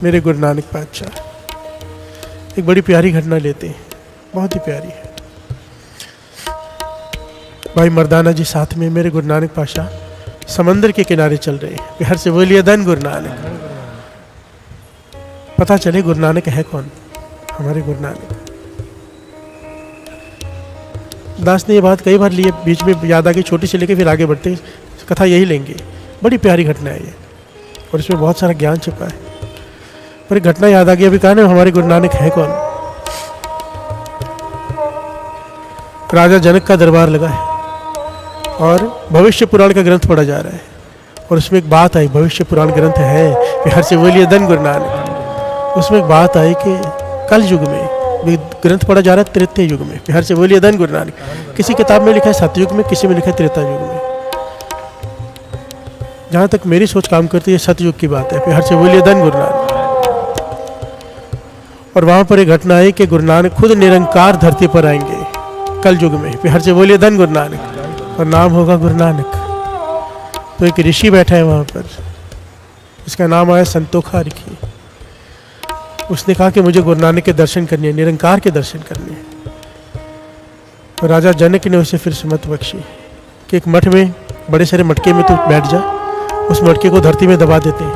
मेरे गुरु नानक पातशाह एक बड़ी प्यारी घटना लेते हैं, बहुत ही प्यारी है। भाई मर्दाना जी साथ में मेरे गुरु नानक पातशाह समंदर के किनारे चल रहे हैं। बिहार से बोलिए धन गुरु नानक। पता चले गुरु नानक है कौन, हमारे गुरु नानक। दास ने ये बात कई बार लिए, बीच में याद आ गई, छोटी से लेके फिर आगे बढ़ते कथा यही लेंगे। बड़ी प्यारी घटना है ये और इसमें बहुत सारा ज्ञान छिपा है। पर एक घटना याद आ गई, अभी कहा ना हमारे गुरु नानक है कौन। राजा जनक का दरबार लगा है और भविष्य पुराण का ग्रंथ पढ़ा जा रहा है और उसमें एक बात आई, भविष्य पुराण ग्रंथ है बिहार से बोलिए धन गुरु नानक। उसमें एक बात आई कि कल युग में ग्रंथ पढ़ा जा रहा है, त्रेता युग में। बिहार से बोलिए धन गुरु नानक। किसी किताब में लिखा है सतयुग में, किसी में लिखा है त्रेता युग में। जहाँ तक मेरी सोच काम करती है सतयुग की बात है। बिहार से बोलिए धन गुरु नानक। और वहाँ पर एक घटना है कि गुरु नानक खुद निरंकार धरती पर आएंगे कल युग में। बिहार से बोलिए धन गुरु नानक और नाम होगा गुरु नानक। तो एक ऋषि बैठा है वहाँ पर, इसका नाम आया संतोखा ऋषि। उसने कहा कि मुझे गुरु नानक के दर्शन करने हैं, निरंकार के दर्शन करने हैं। तो राजा जनक ने उसे फिर सुमत बख्शी कि एक मठ में, बड़े सारे मटके में तू बैठ जा, उस मटके को धरती में दबा देते हैं,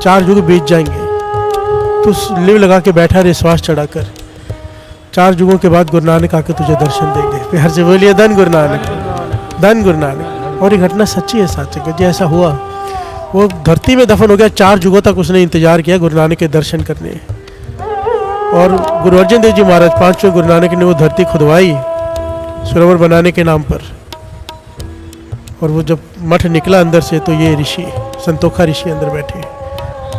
4 युग बीत जाएंगे। तू लिव लगा के बैठा रहे श्वास चढ़ाकर, 4 युगों के बाद गुरु नानक आके तुझे दर्शन देंगे। बिहार से बोलिए धन गुरु नानक, धन गुरु नानक। और ये घटना सच्ची है साथ में, जैसा हुआ वो धरती में दफन हो गया। 4 युगों तक उसने इंतजार किया गुरु नानक के दर्शन करने। और गुरु अर्जन देव जी महाराज 5वें गुरु नानक ने वो धरती खुदवाई सरोवर बनाने के नाम पर। और वो जब मठ निकला अंदर से तो ये ऋषि संतोखा ऋषि अंदर बैठे,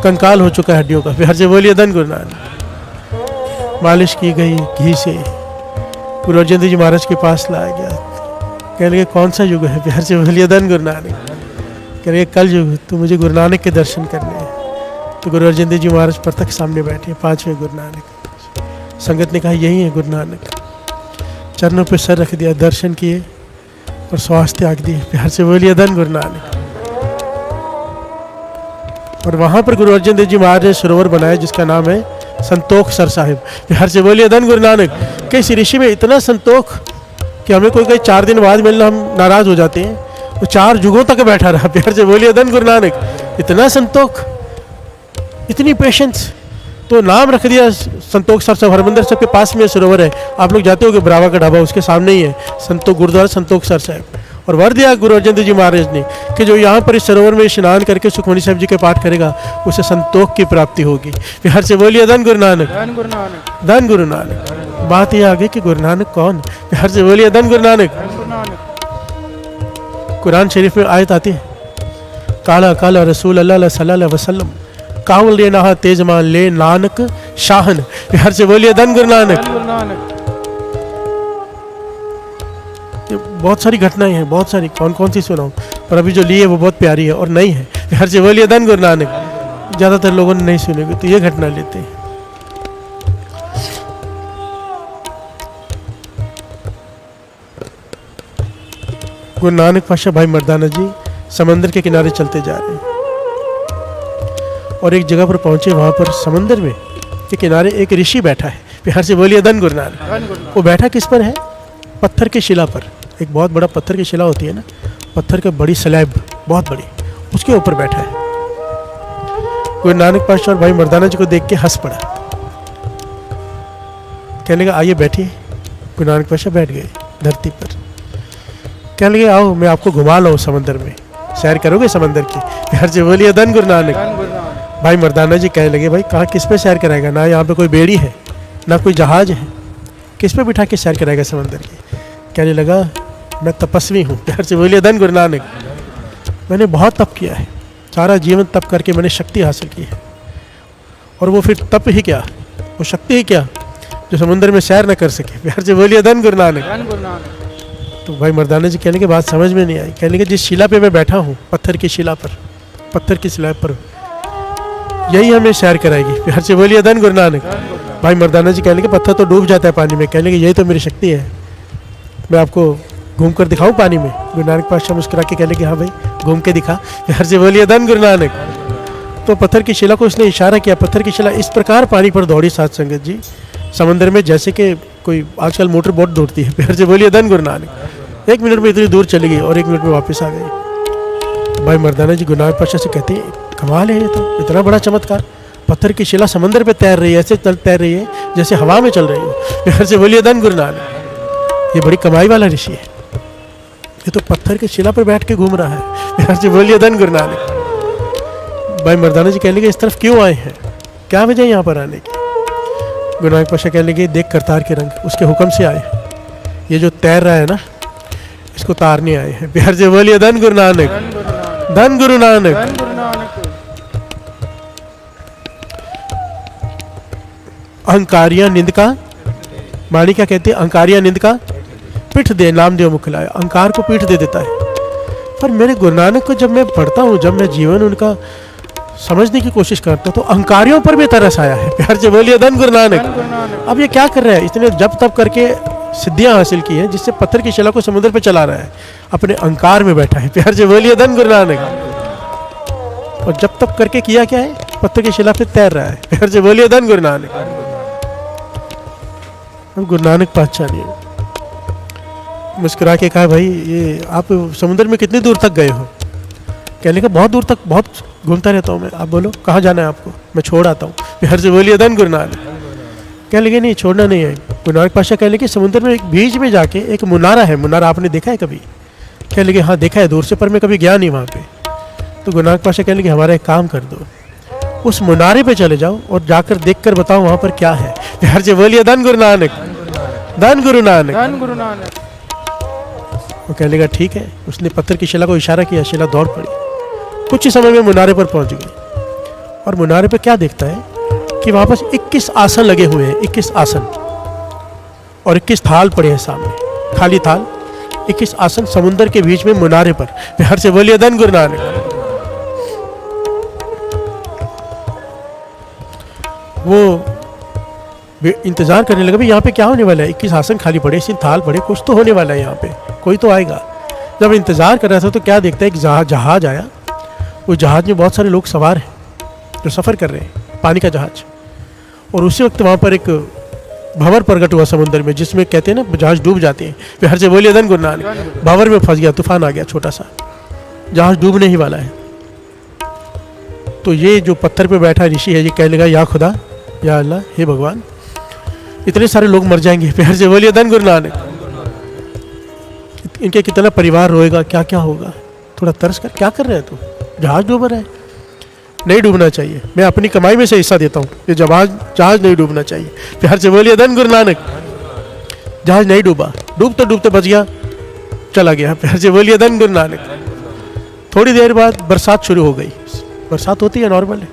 कंकाल हो चुका है हड्डियों का। बिहार से बोलिए धन गुरु नानक। मालिश की गई घी से, गुरु अर्जन देव जी महाराज के पास लाया गया। कह लगे कौन सा युग है? बिहार से बोलिए धन गुरु नानक। कह रहे कल युग, तो मुझे गुरु नानक के दर्शन करने हैं। तो गुरु अर्जन देव जी महाराज प्रत्यक्ष सामने बैठे, 5वें गुरु नानक। संगत ने कहा यही है गुरु नानक। चरणों पे सर रख दिया, दर्शन किए और स्वास्थ्य त्याग दिए। बिहार से बोलिए धन गुरु नानक। और वहां पर गुरु अर्जन देव जी महाराज ने सरोवर बनाया जिसका नाम है संतोख सर साहिब। बिहार से बोलिए धन गुरु नानक। कि इस ऋषि में इतना संतोख कि हमें कोई कहीं 4 दिन बाद मिलना हम नाराज हो जाते हैं, वो 4 युगों तक बैठा रहा। बिहार से बोलिए धन गुरु नानक। इतना संतोख, इतनी पेशेंस। तो नाम रख दिया संतोख सर साहब। हरमंदिर साहब के पास में सरोवर है, आप लोग जाते होगे, ब्रावा का ढाबा उसके सामने ही है संतोख गुरुद्वारा संतोख सर साहब। और वर दिया गुरु अर्जन देव जी महाराज ने कि जो यहाँ पर इस सरोवर में स्नान करके सुखमनी साहब जी के पाठ करेगा उसे संतोख की प्राप्ति होगी। बिहार से बोलिए धन गुरु नानक, धन गुरु नानक। बात यह आ गई कि गुरु नानक कौन? बिहार से बोलिए धन गुरु नानक। कुरान शरीफ में आयत आती है, काला काला रसूल अल्लाह सल्लल्लाहु अलैहि वसल्लम कावल ले नहा तेजमान ले नानक शाहन। बिहार से बोलिए धन गुरु नानक। बहुत सारी घटनाएं हैं, बहुत सारी, कौन कौन सी सुनाऊं, पर अभी जो ली है वो बहुत प्यारी है और नई है। बिहार से बोलिए धन गुरु नानक। ज्यादातर लोगों ने नहीं सुनेगी तो ये घटना लेते हैं। गुरु नानक पातशाह भाई मर्दाना जी समंदर के किनारे चलते जा रहे हैं और एक जगह पर पहुंचे। वहां पर समंदर में के किनारे एक ऋषि बैठा है। बिहार से बोलिए धन गुरु नानक। वो बैठा किस पर है? पत्थर की शिला पर। एक बहुत बड़ा पत्थर की शिला होती है ना, पत्थर की बड़ी स्लैब, बहुत बड़ी, उसके ऊपर बैठा है। गुरु नानक पातशाह और भाई मर्दाना जी को देख के हंस पड़ा। कहने लगा आइए बैठिए। गुरु नानक पातशाह बैठ गए धरती पर। कहने लगे आओ मैं आपको घुमा लाऊं समंदर में, सैर करोगे समंदर की? बिहार से बोलिए धन गुरु नानक। भाई मर्दाना जी कहने लगे भाई कहा किस पे सैर कराएगा? ना यहाँ पे कोई बेड़ी है ना कोई जहाज है, किस पे बिठा के सैर कराएगा समंदर की? कहने लगा मैं तपस्वी हूँ। बिहार से बोलिए धन गुरु नानक। मैंने बहुत तप किया है, सारा जीवन तप करके मैंने शक्ति हासिल की है। और वो फिर तप ही क्या, वो शक्ति ही क्या जो समुद्र में सैर न कर सके। बिहार से बोलिए धन गुरु नानक। तो भाई मर्दाना जी कहने की बात समझ में नहीं आई। कहने के जिस शिला पे मैं बैठा हूँ, पत्थर की शिला पर, पत्थर की स्लैब पर, यही हमें सैर कराएगी। बिहार से बोलिए धन गुरु नानक। भाई मर्दाना जी कहने के पत्थर तो डूब जाता है पानी में। कहने के यही तो मेरी शक्ति है, मैं आपको घूम कर दिखाऊं पानी में। गुरु नानक पातशाह मुस्कुरा के कहने के हाँ भाई घूम के दिखा। बिहार से बोलिए धन गुरु नानक। तो पत्थर की शिला को उसने इशारा किया, पत्थर की शिला इस प्रकार पानी पर दौड़ी साध संगत जी समंदर में, जैसे कि कोई आजकल मोटर बोट दौड़ती है। प्यार से बोलिए धन गुरु नानक। 1 मिनट में इतनी दूर चली गई और 1 मिनट में वापस आ गई। भाई मर्दाना जी गुरु नानक पातशाह से कहते हैं कमाल है ये तो, इतना बड़ा चमत्कार, पत्थर की शिला समंदर पे तैर रही है, ऐसे तैर रही है जैसे हवा में चल रही हो। प्यार से बोलिए धन गुरु नानक। ये बड़ी कमाई वाला ऋषि है, ये तो पत्थर की शिला पर बैठ के घूम रहा है। प्यार से बोलिए धन गुरु नानक। भाई मर्दाना जी कहने लगे इस तरफ क्यों आए हैं, क्या वजह यहाँ पर आने की? गुरु नानक पातशाह कहने लगे देख करतार के रंग, उसके हुक्म से आए, ये जो तैर रहा है ना इसको तारने आए हैं। प्यार से बोलिए धन गुरु नानक, धन गुरु नानक। अहंकारिया निंद का वाणी क्या कहते हैं, अहंकारिया निंद का पीठ दे, नामदेव मुखलाया, अहंकार को पीठ दे देता है। पर मेरे गुरु नानक को जब मैं पढ़ता हूँ, जब मैं जीवन उनका समझने की कोशिश करता हूँ, तो अहंकारियों पर भी तरस आया है। प्यार से बोलिए धन गुरु नानक। अब ये क्या कर रहा है, इतने जब तब करके सिद्धियां हासिल की हैं, जिससे पत्थर की शिला को समुद्र पे चला रहा है, अपने अहंकार में बैठा है। प्यार से बोलिए धन गुरु नानक। और जब तब करके किया क्या है, पत्थर की शिला पे तैर रहा है। प्यार से बोलिए धन गुरु नानक। गुरु नानक पातशाह ने मुस्कुरा के कहा भाई ये आप समुद्र में कितनी दूर तक गए हो? कहने का बहुत दूर तक, बहुत घूमता रहता हूँ मैं। आप बोलो कहाँ जाना है आपको, मैं छोड़ आता हूँ। प्यार से बोलिए धन गुरु नानक। कह लगे नहीं छोड़ना नहीं है। गुरु नानक पातशाह कह लगे समुद्र में एक बीच में जाके एक मुनारा है, मुनारा आपने देखा है कभी? कह लगे हाँ देखा है दूर से, पर मैं कभी गया नहीं वहाँ पे। तो गुरु नानक पातशाह कह लगे हमारा एक काम कर दो, उस मुनारे पे चले जाओ और जाकर देख कर बताओ वहाँ पर क्या है। प्यार से बोलिए धन गुरु नानक, धन गुरु नानक, धन गुरु नानक। वो कह लेगा ठीक है। उसने पत्थर की शिला को इशारा किया, शिला दौड़ पड़ी, कुछ ही समय में मुनारे पर पहुंच गई। और मुनारे पर क्या देखता है कि वहां पर 21 आसन लगे हुए हैं, 21 आसन, और 21 थाल पड़े हैं सामने, खाली थाल, 21 आसन समुद्र के बीच में मुनारे पर। प्यार से बोलिए धन गुरु नानक। वो इंतजार करने लगा भाई यहाँ पे क्या होने वाला है, 21 आसन खाली पड़े, सिर्फ थाल पड़े, कुछ तो होने वाला है यहाँ पे, कोई तो आएगा। जब इंतजार कर रहा था तो क्या देखता है, एक जहाज आया। वो जहाज में बहुत सारे लोग सवार हैं जो सफ़र कर रहे हैं, पानी का जहाज। और उसी वक्त वहाँ पर एक भंवर प्रकट हुआ समुद्र में, जिसमें कहते हैं ना जहाज डूब जाते हैं। प्यार से बोलिए धन गुरु नानक। भंवर में फंस गया, तूफान आ गया, छोटा सा जहाज डूबने ही वाला है। तो ये जो पत्थर पे बैठा ऋषि है, ये कह लेगा या खुदा, या अल्लाह, हे भगवान, इतने सारे लोग मर जाएंगे। प्यार से बोलिए धन गुरु नानक। इनके कितना परिवार रोएगा, क्या क्या होगा, थोड़ा तरस कर। क्या कर रहे हैं तू, जहाज डूब रहा है, नहीं डूबना चाहिए, मैं अपनी कमाई में से हिस्सा देता हूँ, ये जहाज नहीं डूबना चाहिए। प्यार से बोलिए धन गुरु नानक। जहाज नहीं डूबा, डूबते डूबते बच गया, चला गया। प्यार से बोलिए धन गुरु नानक। थोड़ी देर बाद बरसात शुरू हो गई। बरसात होती है नॉर्मल है।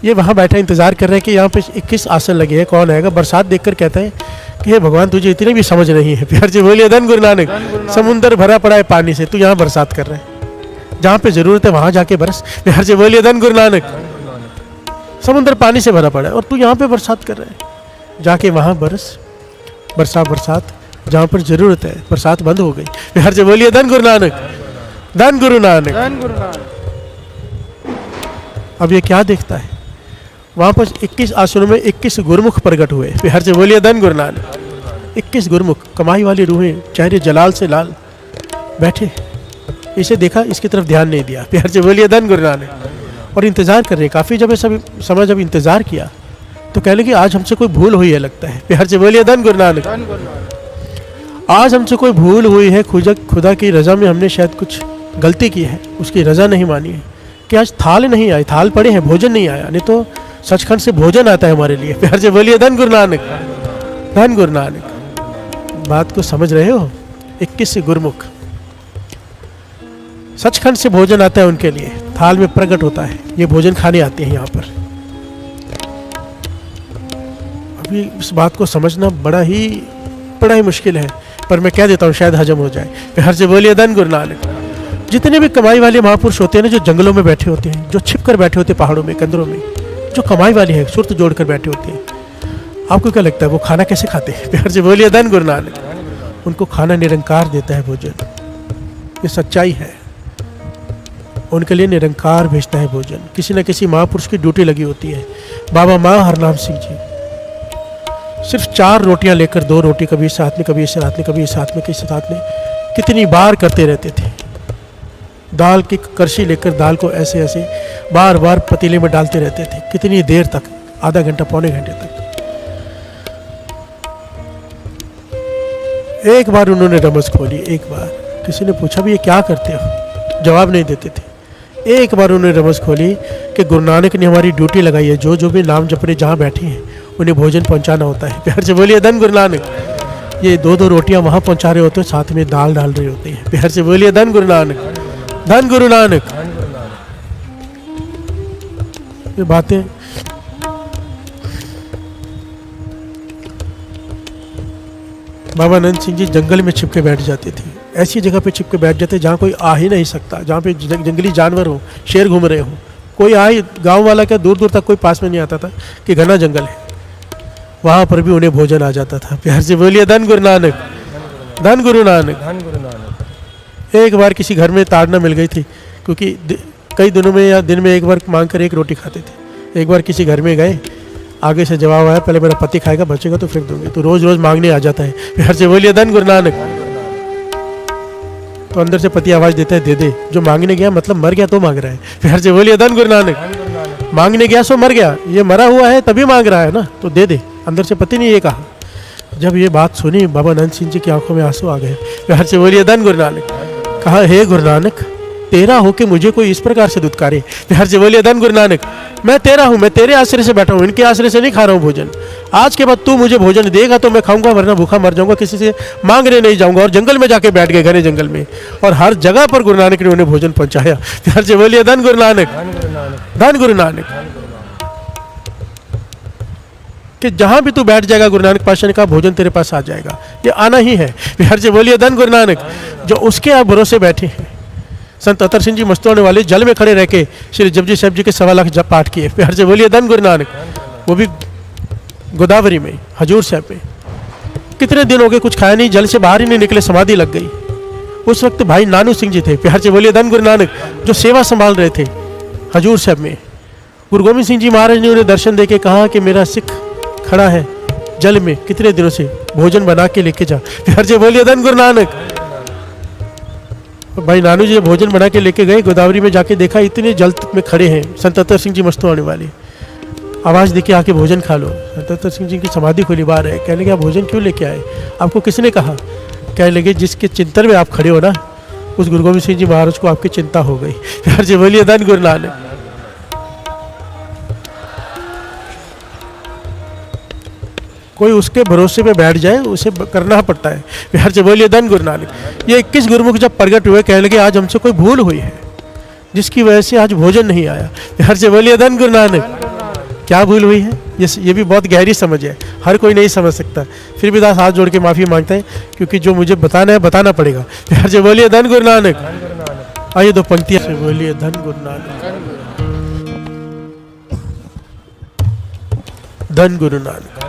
ये वहाँ बैठा इंतजार कर रहे हैं कि यहाँ पे 21 आसन लगे हैं, कौन आएगा। बरसात देखकर कहता है कि हे भगवान, तुझे इतनी भी समझ नहीं है। प्यार से बोलिए धन गुरु नानक। समुद्र भरा पड़ा है पानी से, तू यहाँ बरसात कर रहा है, जहाँ पे जरूरत है वहाँ जाके बरस। प्यार से बोलिए धन गुरु नानक। समुद्र पानी से भरा पड़ा है और तू यहाँ पे बरसात कर रहा है, जाके वहाँ बरस। बरसात जहाँ पर जरूरत है, बरसात बंद हो गई। प्यार से बोलिए धन गुरु नानक, धन गुरु नानक, धन गुरु नानक। अब ये क्या देखता है, वहाँ पर 21 आसनों में 21 गुरमुख प्रकट हुए। प्यार से बोलिए धन गुरु नानक। 21 गुरमुख, कमाई वाली रूहें, चेहरे जलाल से लाल, बैठे। इसे देखा, इसकी तरफ ध्यान नहीं दिया। प्यार से बोलिए धन गुरु नानक। और इंतजार कर रहे, काफ़ी जब सब समय जब इंतजार किया तो कह लगे आज हमसे कोई भूल हुई है लगता है। प्यार से बोलिए धन गुरु नानक। आज हमसे कोई भूल हुई है, खुदा की रज़ा में हमने शायद कुछ गलती की है, उसकी रज़ा नहीं मानी है कि आज थाल नहीं आई, थाल पड़े हैं, भोजन नहीं आया, नहीं तो सचखंड से भोजन आता है हमारे लिए। प्यार से बोलिए धन गुरु नानक, धन गुरु नानक। बात को समझ रहे हो? 21 गुरमुख, सचखंड से भोजन आता है उनके लिए, थाल में प्रकट होता है, ये भोजन खाने आते हैं यहाँ पर। अभी इस बात को समझना बड़ा ही मुश्किल है, पर मैं कह देता हूँ शायद हजम हो जाए। प्यार से बोलिए धन गुरु नानक। जितने भी कमाई वाले महापुरुष होते हैं ना, जो जंगलों में बैठे होते हैं, जो छिप कर बैठे होते हैं पहाड़ों में, कंदरों में, जो कमाई वाले हैं, सुरत जोड़ कर बैठे होते हैं, आपको क्या लगता है वो खाना कैसे खाते हैं? प्यार से बोलिए धन गुरु नानक। उनको खाना निरंकार देता है भोजन, ये सच्चाई है। उनके लिए निरंकार भेजता है भोजन। किसी न किसी महापुरुष की ड्यूटी लगी होती है। बाबा माँ हरनाम सिंह जी सिर्फ 4 रोटियां लेकर 2 रोटी कभी इस हाथ में, कभी इस हाथ में, कभी इस हाथ में, किस हाथ में, कितनी बार करते रहते थे। दाल की करशी लेकर दाल को ऐसे ऐसे बार बार पतीले में डालते रहते थे। कितनी देर तक, आधा घंटा पौने घंटे तक। एक बार उन्होंने रमज खोली। एक बार किसी ने पूछा भी ये क्या करते हो, जवाब नहीं देते थे। एक बार उन्होंने रमज खोली कि गुरु नानक ने हमारी ड्यूटी लगाई है, जो जो भी नाम जपने जहाँ बैठे हैं उन्हें भोजन पहुँचाना होता है। प्यार से बोलिए धन गुरु नानक। ये 2-2 रोटियां वहाँ पहुँचा रहे होते हैं, साथ में दाल डाल रहे होते हैं। प्यार से बोलिए धन गुरु नानक, धन गुरु नानक। ये बातें बाबा नंद सिंह जी जंगल में छिपके बैठ जाते थे। ऐसी जगह पे छिपके बैठ जाते जहाँ कोई आ ही नहीं सकता, जहाँ पे जंगली जानवर हो, शेर घूम रहे हो, कोई आए, गांव वाला क्या दूर दूर तक कोई पास में नहीं आता था कि घना जंगल है, वहाँ पर भी उन्हें भोजन आ जाता था। प्यार से बोलिए धन गुरु नानक, धन गुरु नानक, धन गुरु नानक। एक बार किसी घर में ताड़ना मिल गई थी, क्योंकि कई दिनों में या दिन में एक बार मांग कर 1 रोटी खाते थे। एक बार किसी घर में गए, आगे से जवाब आया पहले मेरा पति खाएगा, बचेगा तो फिर दूंगी। तो रोज रोज मांगने आ जाता है। प्यार से बोलिए धन गुरु नानक। तो अंदर से पति आवाज देता है दे दे। जो मांगने गया मतलब मर गया तो मांग रहा है। प्यार से बोलिए धन गुरु नानक। मांगने गया सो मर गया, ये मरा हुआ है तभी मांग रहा है ना, तो दे दे। अंदर से पति ने ये कहा। जब ये बात सुनी बाबा नंद सिंह जी की आंखों में आंसू आ गए। प्यार से बोलिए धन गुरु नानक। कहा हे गुरु नानक, तेरा होके मुझे कोई इस प्रकार से दुत्कारे। प्यार से बोलिए धन गुरु नानक। मैं तेरा हूँ, मैं तेरे आश्रय से बैठा हूँ, इनके आश्रय से नहीं खा रहा हूँ भोजन। आज के बाद तू मुझे भोजन देगा तो मैं खाऊंगा, वरना भूखा मर जाऊंगा, किसी से मांगने नहीं जाऊंगा। और जंगल में जाके बैठ गए, घने जंगल में, और हर जगह पर गुरु नानक ने उन्हें भोजन पहुंचाया। प्यार से बोलिए धन गुरु नानक, धन गुरु नानक। कि जहां भी तू बैठ जाएगा गुरु नानक पातशाह ने कहा भोजन तेरे पास आ जाएगा, ये आना ही है। प्यार से बोलिए धन गुरु नानक। जो उसके आप भरोसे बैठे हैं। संत अतर सिंह जी मस्तों वाले जल में खड़े रह के श्री जपजी साहब जी के 1.25 लाख जप पाठ किए। प्यार से बोलिए धन गुरु नानक। वो भी गोदावरी में, हजूर साहब में। कितने दिन हो गए कुछ खाया नहीं, जल से बाहर ही नहीं निकले, समाधि लग गई। उस वक्त भाई नानू सिंह जी थे। प्यार से बोलिए धन गुरु नानक, जो सेवा संभाल रहे थे हजूर साहब में। गुरु गोविंद सिंह जी महाराज ने उन्हें दर्शन देके कहा कि मेरा सिख खड़ा है जल में कितने दिनों से, भोजन बना के लेके जा। प्यार से बोलिए धन गुरु नानक। भाई नानू जी भोजन बना के लेके गए, गोदावरी में जाके देखा इतने जल में खड़े हैं संत अतर सिंह जी मस्तों आने वाले। आवाज देके आके भोजन खा लो। संत अतर सिंह जी की समाधि खुली बार है। कहने लगे आप भोजन क्यों लेके आए, आपको किसने कहा? कहने लगे जिसके चिंतन में आप खड़े हो ना, उस गुरु गोविंद सिंह जी महाराज को आपकी चिंता हो गई। प्यार से बोलिए धन गुरु नानक। कोई उसके भरोसे पे बैठ जाए, उसे करना पड़ता है। प्यार से बोलिए धन गुरु नानक। ये 21 गुरुमुख जब प्रगट हुए, कहने लगे आज हमसे कोई भूल हुई है जिसकी वजह से आज भोजन नहीं आया। प्यार से बोलिए धन गुरु नानक। क्या भूल हुई है? ये भी बहुत गहरी समझ है, हर कोई नहीं समझ सकता। फिर भी दास हाथ जोड़ के माफी मांगता है, क्योंकि जो मुझे बताना है बताना पड़ेगा। प्यार से बोलिए धन गुरु नानक। आइए 2 पंक्तियां से बोलिए धन गुरु नानक, धन गुरु नानक।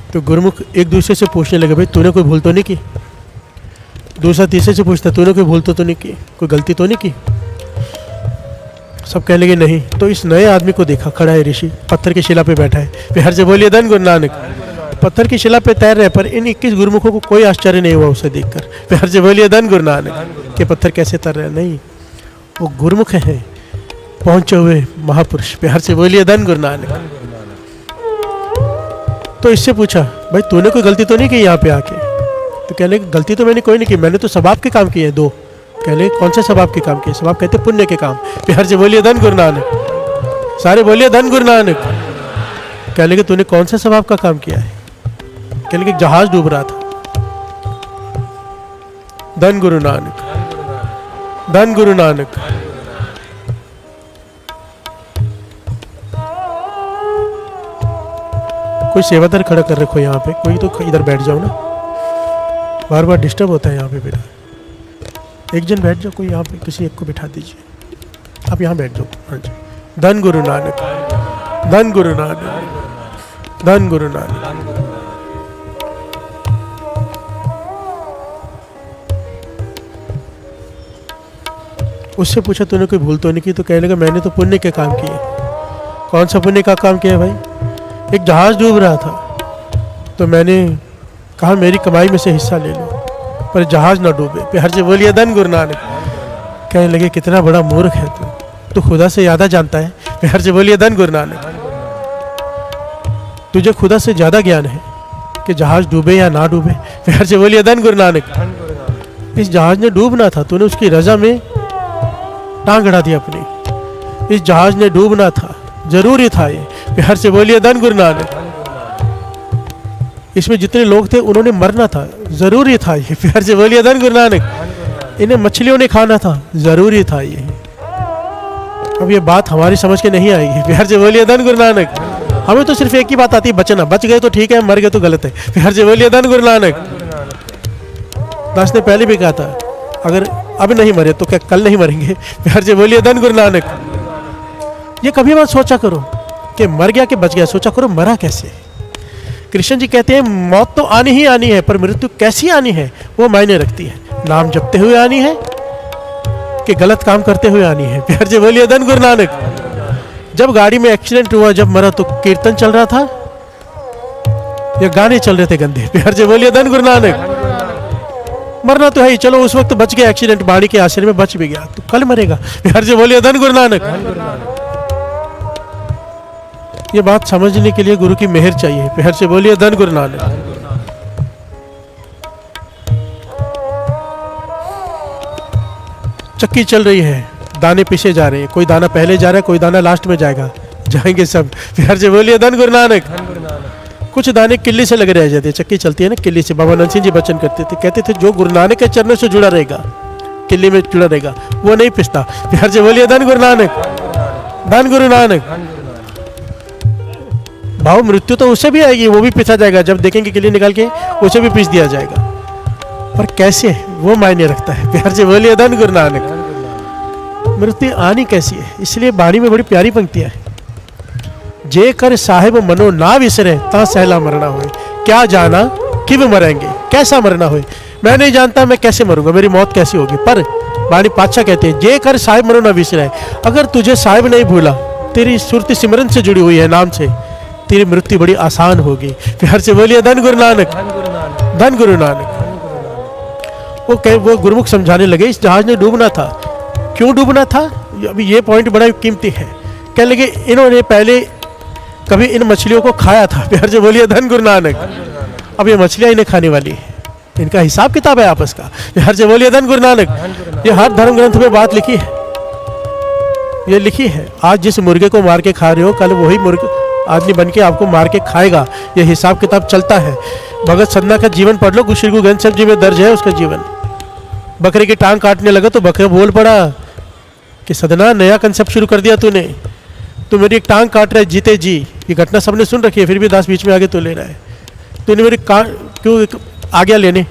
तो गुरुमुख एक दूसरे से पूछने लगे भाई तूने कोई भूल तो नहीं की? दूसरा तीसरे से पूछता तूने कोई भूल तो नहीं की, कोई गलती तो नहीं की? सब कहने लगे नहीं। तो इस नए आदमी को देखा, खड़ा है ऋषि, पत्थर की शिला पे बैठा है। प्यार से बोलिए धन गुरु नानक। पत्थर की शिला पे तैर रहे, पर इन 21 गुरुमुखों को कोई आश्चर्य नहीं हुआ उसे देखकर। प्यार से बोलिए धन गुरु नानक। के पत्थर कैसे तैर रहे? नहीं, वो गुरुमुख हैं, पहुंचे हुए महापुरुष। प्यार से बोलिए धन गुरु नानक। तो इससे पूछा भाई तूने कोई गलती तो नहीं की यहाँ पे आके? तो कहने गलती तो मैंने कोई नहीं की, मैंने तो सबाब के काम किए 2। कहने कौन से सबाब के काम किए? सबाब कहते पुण्य के काम। प्यार से बोलिए धन गुरु नानक। सारे बोलिए धन गुरु नानक। कहने लगे तूने कौन सा सबाब का काम किया है? कहने लगे जहाज डूब रहा था। धन गुरु नानक, धन गुरु नानक। कोई सेवादार खड़ा कर रखो यहाँ पे, कोई तो इधर बैठ जाओ ना, बार बार डिस्टर्ब होता है यहाँ पे। मेरा एक जन बैठ जाओ, कोई यहाँ पे किसी एक को बिठा दीजिए, आप यहाँ बैठ जाओ। हाँ जी, धन गुरु नानक, धन गुरु नानक, धन गुरु नानक। उससे पूछा तूने कोई भूल तो नहीं की? तो कहने लगा मैंने तो पुण्य के काम किए। कौन सा पुण्य का काम किया भाई? एक जहाज डूब रहा था तो मैंने कहा मेरी कमाई में से हिस्सा ले लो, पर जहाज ना डूबे। प्यार से बोलिए धन गुरु नानक। कहने लगे कितना बड़ा मूर्ख है तू खुदा से ज़्यादा जानता है। प्यार से बोलिए धन गुरु नानक। तुझे खुदा से ज़्यादा ज्ञान है कि जहाज डूबे या ना डूबे। प्यार से बोलिए धन गुरु नानक। इस जहाज ने डूबना था, तूने उसकी रजा में टांग अड़ा दी अपनी। इस जहाज ने डूबना था, जरूरी था ये। प्यार से बोलिए धन गुरु नानक। इसमें जितने लोग थे उन्होंने मरना था, जरूरी था ये। प्यार से बोलिए धन गुरु नानक। इन्हें मछलियों ने खाना था, जरूरी था ये। अब ये बात हमारी समझ के नहीं आएगी। प्यार से बोलिए धन गुरु नानक। हमें तो सिर्फ एक ही बात आती है, बचना। बच गए तो ठीक है, मर गए तो गलत है। प्यार से बोलिए धन गुरु नानक। दास ने पहले भी कहा था अगर अब नहीं मरे तो क्या कल नहीं मरेंगे? प्यार से बोलिए धन गुरु नानक। ये कभी मत सोचा करो कि मर गया कि बच गया, सोचा करो मरा कैसे। कृष्ण जी कहते हैं मौत तो आनी ही आनी है, पर मृत्यु कैसी आनी है वो मायने रखती है। नाम जपते हुए आनी है कि गलत काम करते हुए आनी है। प्यार से बोलिए धन गुरु नानक। जब गाड़ी में एक्सीडेंट हुआ, जब मरा तो कीर्तन चल रहा था या गाने चल रहे थे गंदे? प्यार से बोलिए धन गुरु नानक। मरना तो है ही, चलो उस वक्त बच गया, एक्सीडेंट बाड़ी के आश्रय में बच भी गया, तो कल मरेगा। प्यार से बोलिए धन गुरु नानक। ये बात समझने के लिए गुरु की मेहर चाहिए। प्यार से बोलिए धन गुरु नानक। चक्की चल रही है, दाने पीछे जा रहे हैं, कोई दाना पहले जा रहा है, कोई दाना लास्ट में जाएगा, जाएंगे सब। प्यार से बोलिए धन गुरु नानक। कुछ दाने किल्ली से लगे रह जाते हैं, चक्की चलती है ना किल्ली से। बाबा नंद सिंह जी वचन करते थे, कहते थे जो गुरु नानक के चरणों से जुड़ा रहेगा, किल्ली में जुड़ा रहेगा, वो नहीं पिसता। प्यार से बोलिए धन गुरु नानक। धन गुरु नानक। भाव मृत्यु तो उससे भी आएगी, वो भी पिसा जाएगा, जब देखेंगे किल्ली निकाल के उसे भी पीस दिया जाएगा, पर कैसे वो मायने रखता है। प्यार से बोलिए धन गुरु नानक। मृत्यु आनी कैसी है, इसलिए बाणी में बड़ी प्यारी पंक्तियां है। जे कर साहिब मनो ना विसरे ता सहला मरना होए। क्या जाना कि वे मरेंगे, कैसा मरना होए। मैं नहीं जानता मैं कैसे मरूंगा, मेरी मौत कैसी होगी, पर बाणी पातशाह कहते हैं जे कर साहिब मनो ना विसरे। अगर तुझे साहिब नहीं भूला, तेरी सुरती सिमरन से जुड़ी हुई है, नाम से, तेरी मृत्यु बड़ी आसान होगी। प्यार से बोलिए धन गुरु नानक। धन गुरु नानक। वो गुरुमुख समझाने लगे इस जहाज ने डूबना था। क्यों डूबना था? अभी ये पॉइंट बड़ा कीमती है। कहने लगे इन्होंने पहले कभी इन मछलियों को खाया था। प्यार से बोलिए धन गुरु नानक। अब ये मछलियां इन्हें खाने वाली है, इनका हिसाब किताब है आपस का। प्यार से बोलिए धन गुरु नानक। ये हर धर्म ग्रंथ में बात लिखी है, ये लिखी है। आज जिस मुर्गे को मार के खा रहे हो, कल वही मुर्गा आदमी बन के आपको मार के खाएगा। ये हिसाब किताब चलता है। भगत सदना का जीवन पढ़ लो, श्री गुरु ग्रंथ साहिब जी में दर्ज है उसका जीवन। बकरे की टांग काटने लगा तो बकरा बोल पड़ा कि सदना नया कंसेप्ट शुरू कर दिया तूने, तू मेरी एक टांग काट रहा है जीते जी। ये घटना सबने सुन रखी है, फिर भी दास बीच में आगे तो ले रहा है। तूने मेरी क्यों आ गया लेने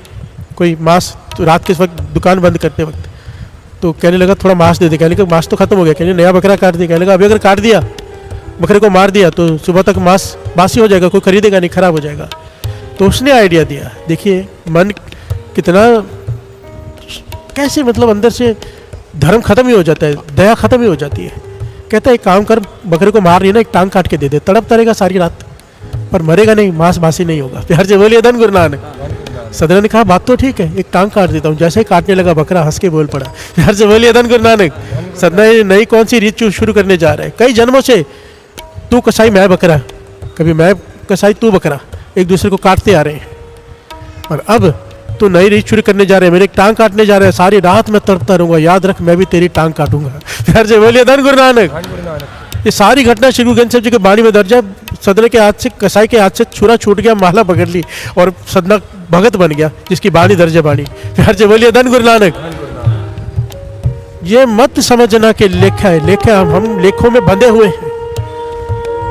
कोई मांस, तो रात के वक्त दुकान बंद करते वक्त। तो कहने लगा थोड़ा मांस दे दे। कहने लगा मांस तो खत्म हो गया। कहने नया बकरा काट दिया। कहने लगा अभी अगर काट दिया, बकरे को मार दिया, तो सुबह तक मांस बासी हो जाएगा, कोई खरीदेगा नहीं, खराब हो जाएगा। तो उसने आइडिया दिया। देखिए मन कितना कैसे, मतलब अंदर से धर्म खत्म ही हो जाता है, दया खत्म ही हो जाती है। कहता है एक काम कर, बकरे को मार नहीं ना, एक टांग काट के दे दे, तड़प तरेगा सारी रात पर मरेगा नहीं, मांस बासी नहीं होगा। प्यार से बोलिए धन गुरु नानक। सदना ने कहा बात तो ठीक है, एक टांग काट देता हूँ। जैसे ही काटने लगा बकरा हंस के बोल पड़ा। प्यार से बोलिए धन गुरु नानक। सदना नई कौन सी रीत शुरू करने जा रहा है। कई जन्मों से तू कसाई मैं बकरा, कभी मैं कसाई तू बकरा, एक दूसरे को काटते आ रहे हैं, और अब तू नई रीत शुरू करने जा रहे हैं, मेरे एक टांग काटने जा रहे हैं, सारी रात मैं तड़पता रहूंगा, याद रख मैं भी तेरी टांग काटूंगा। प्यार से बोलिए धन गुरु नानक। ये सारी घटना श्री गुरु ग्रंथ साहिब जी के बाणी में दर्ज है। सदने के हाथ से, कसाई के हाथ से छुरा छूट गया, माला पकड़ ली और सदना भगत बन गया, जिसकी बाणी दर्ज है बाणी। प्यार से बोलिए धन गुरु नानक। ये मत समझना कि लेखा है, लेखा हम लेखों में बंधे हुए हैं।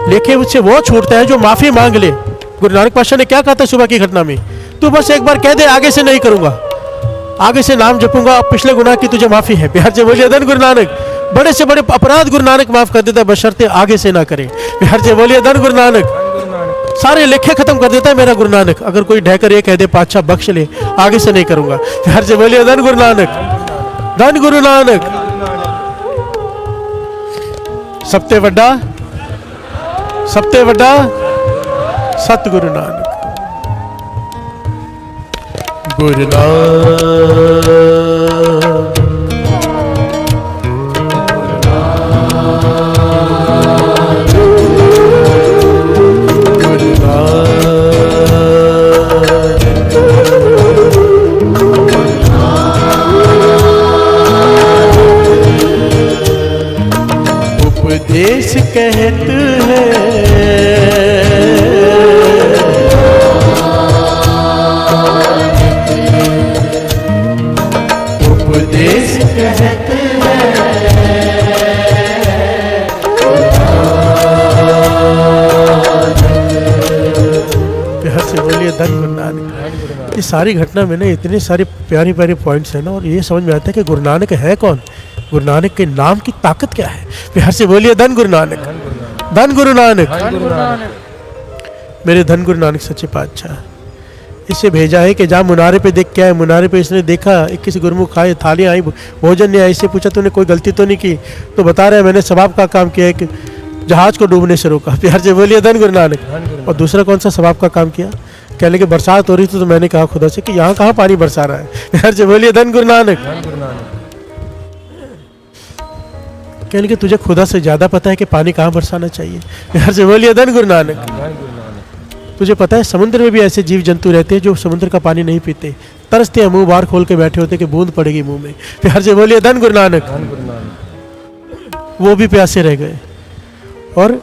लेखे उससे वो छूटता है जो माफी मांग ले। गुरु नानक पातशाह ने क्या कहा था सुबह की घटना में, तू बस एक बार कह दे आगे से नहीं करूंगा, आगे से नाम जपूंगा, अब पिछले गुनाह की तुझे माफी है। प्यार से बोलिए धन गुरु नानक। बड़े से बड़े अपराध गुरु नानक माफ कर देता है, बशर्ते आगे से ना करें। प्यार से बोलिए धन गुरु नानक। सारे लेखे खत्म कर देता है मेरा गुरु नानक। अगर कोई ढहकर ये कह दे पातशाह बख्श ले, आगे से नहीं करूंगा। प्यार से बोलिए धन गुरु नानक। धन गुरु नानक। सब ते वड्डा सतगुरु नानक। गुरु नानक उपदेश कहत है उपदेश कहत प्यार से बोलिए धन गुरु नानक। ये सारी घटना में ना इतने सारे प्यारे प्यारे पॉइंट्स हैं ना, और ये समझ में आता है कि गुरु नानक है कौन, गुरु नानक के नाम की ताकत क्या है। प्यार से बोलिए धन गुरु नानक, धन गुरु नानक। मेरे धन गुरु नानक सच्चे पातशाह, इसे भेजा है कि जहाँ मुनारे पे देख के आए, मुनारे पे इसने देखा 21 गुरमुख आए, थालियाँ आई, भोजन नहीं आया, इससे पूछा तूने कोई गलती तो नहीं की, तो बता रहा है मैंने सवाब का काम किया है कि जहाज को डूबने से रोका। प्यार से बोलिए धन गुरु नानक। और दूसरा कौन सा सवाब का काम किया, कहने की बरसात हो रही थी तो मैंने कहा खुदा से कि यहाँ कहाँ पानी बरसा रहा है। प्यार से बोलिए धन गुरु नानक। कहने कि तुझे खुदा से ज्यादा पता है कि पानी कहाँ बरसाना चाहिए। प्यार से बोलिए धन गुरु नानक। तुझे पता है समुद्र में भी ऐसे जीव जंतु रहते हैं जो समुद्र का पानी नहीं पीते, तरसते हैं, मुंह बाहर खोल के बैठे होते कि बूंद पड़ेगी मुंह में। प्यार से बोलिए धन गुरु नानक। वो भी प्यासे रह गए, और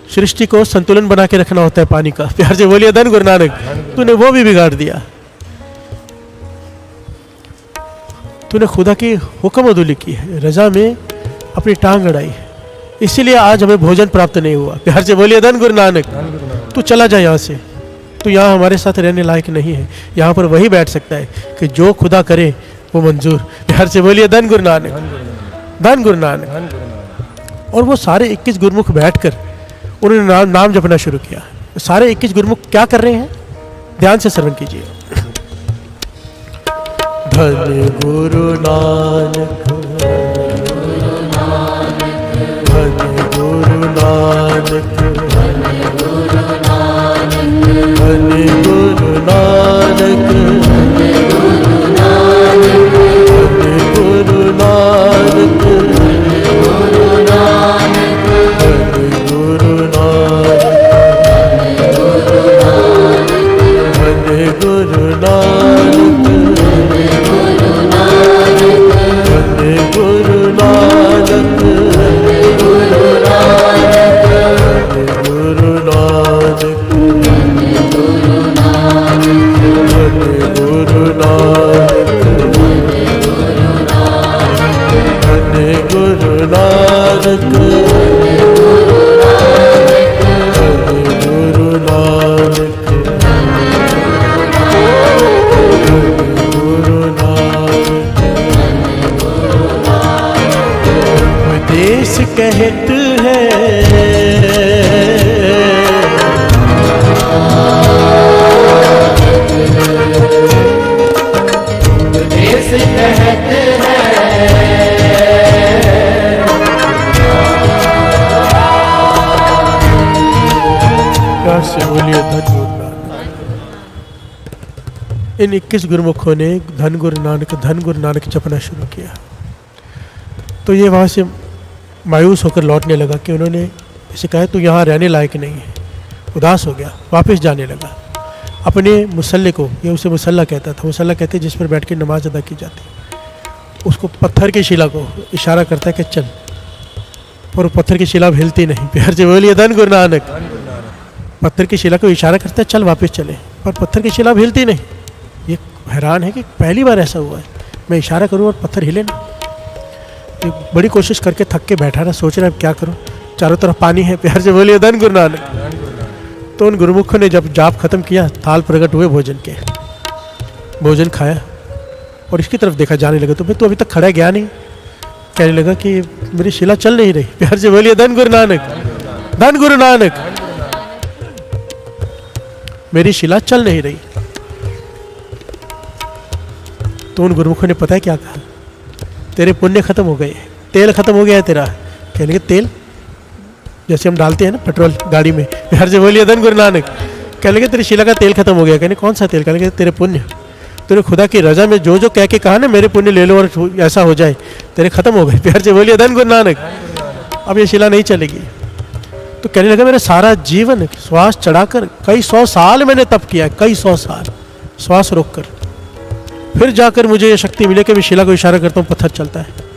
सृष्टि को संतुलन बना के रखना होता है पानी का। प्यार से बोलिए धन गुरु नानक। तूने वो भी बिगाड़ दिया, तूने खुदा की हुक्म अदुली की है, रजा में अपनी टांग अड़ाई, इसीलिए आज हमें भोजन प्राप्त नहीं हुआ। प्यार से बोलिए धन गुरु नानक। तू चला जा यहाँ से, तू यहाँ हमारे साथ रहने लायक नहीं है, यहाँ पर वही बैठ सकता है कि जो खुदा करे वो मंजूर। प्यार से बोलिए धन गुरु नानक, धन गुरु नानक। और वो सारे 21 गुरुमुख बैठकर उन्होंने नाम जपना शुरू किया। सारे 21 गुरुमुख क्या कर रहे हैं, ध्यान से श्रवण कीजिए। धन गुरु नानक, धन गुरु नानक, धन गुरु नानक, धन गुरु नानक, धन गुरु नानक, धन गुरु उपदेश कहत है उपदेश कहत है। प्यार से बोलिए धन गुरु नानक। इन 21 गुरुमुखों ने धन गुरु नानक जपना शुरू किया, तो ये वहाँ से मायूस होकर लौटने लगा कि उन्होंने इसे कहा तू यहाँ रहने लायक नहीं है, उदास हो गया, वापस जाने लगा अपने मुसल्ले को, ये उसे मुसल्ला कहता था, मुसल्ला कहते जिस पर बैठ के नमाज अदा की जाती, उसको पत्थर की शिला को इशारा करता है कि चल, और पत्थर की शिला हिलती नहीं। प्यार से बोलिए धन गुरु नानक। पत्थर की शिला को इशारा करता है चल वापस चले, पर पत्थर की शिला हिलती नहीं। ये हैरान है कि पहली बार ऐसा हुआ है, मैं इशारा करूँ और पत्थर हिले ना। बड़ी कोशिश करके थक के बैठा रहा, सोच रहा है क्या करूं, चारों तरफ पानी है। प्यार से बोलिए धन गुरु नानक। तो उन गुरुमुखों ने जब जाप खत्म किया, थाल प्रकट हुए भोजन के, भोजन खाया और इसकी तरफ देखा, जाने लगा। तो भाई तू अभी तक खड़ा गया नहीं, कहने लगा कि मेरी शिला चल नहीं रही। प्यार से बोलिए धन गुरु नानक, धन गुरु नानक। मेरी शिला चल नहीं रही। तो उन गुरुमुखों ने पता है क्या कहा, तेरे पुण्य खत्म हो गए, तेल खत्म हो गया है तेरा। कहने लगे तेल, जैसे हम डालते हैं ना पेट्रोल गाड़ी में, हर से बोलिए धन गुरु नानक। कहने लगे तेरी शिला का तेल खत्म हो गया। कहने कौन सा तेल? कहने लगे तेरे पुण्य, तेरे खुदा की रजा में जो जो कह के कहा ना मेरे पुण्य ले लो और ऐसा हो जाए, तेरे खत्म हो गए। प्यार से बोलिए धन गुरु नानक। अब ये शिला नहीं चलेगी। तो कहने लगा मेरा सारा जीवन श्वास चढ़ाकर कई 100 साल मैंने तप किया है, कई 100 साल श्वास रोककर, फिर जाकर मुझे ये शक्ति मिले कि मैं शिला को इशारा करता हूँ पत्थर चलता है।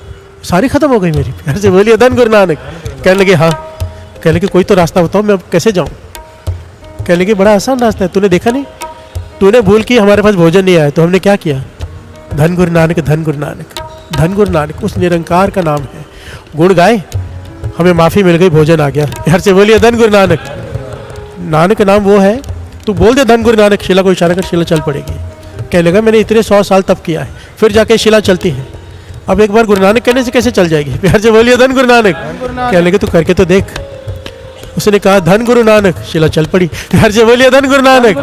सारी खत्म हो गई मेरी। प्यार से बोलिए धन गुरु नानक। कहने लगे हाँ। कहने लगे कोई तो रास्ता बताओ, मैं अब कैसे जाऊँ? कहने लगे बड़ा आसान रास्ता है, तूने देखा नहीं, तूने भूल की हमारे पास भोजन नहीं आया तो हमने क्या किया? धन गुरु नानक, धन गुरु नानक, धन गुरु नानक उस निरंकार का नाम है। गुण गाए, हमें माफ़ी मिल गई, भोजन आ गया। प्यार से बोलिए धन गुरु नानक। नानक नाम वो है, तू बोल दे धन गुरु नानक, शिला को इशारा कर, शिला चल पड़ेगी। कहने लगा मैंने इतने 100 साल तप किया है, फिर जाके शिला चलती है, अब एक बार गुरु नानक कहने से कैसे चल जाएगी? प्यार से बोलिए धन गुरु नानक। कहने लगे तू करके तो देख। उसने कहा धन गुरु नानक, शिला चल पड़ी। प्यार से बोलिए धन गुरु नानक,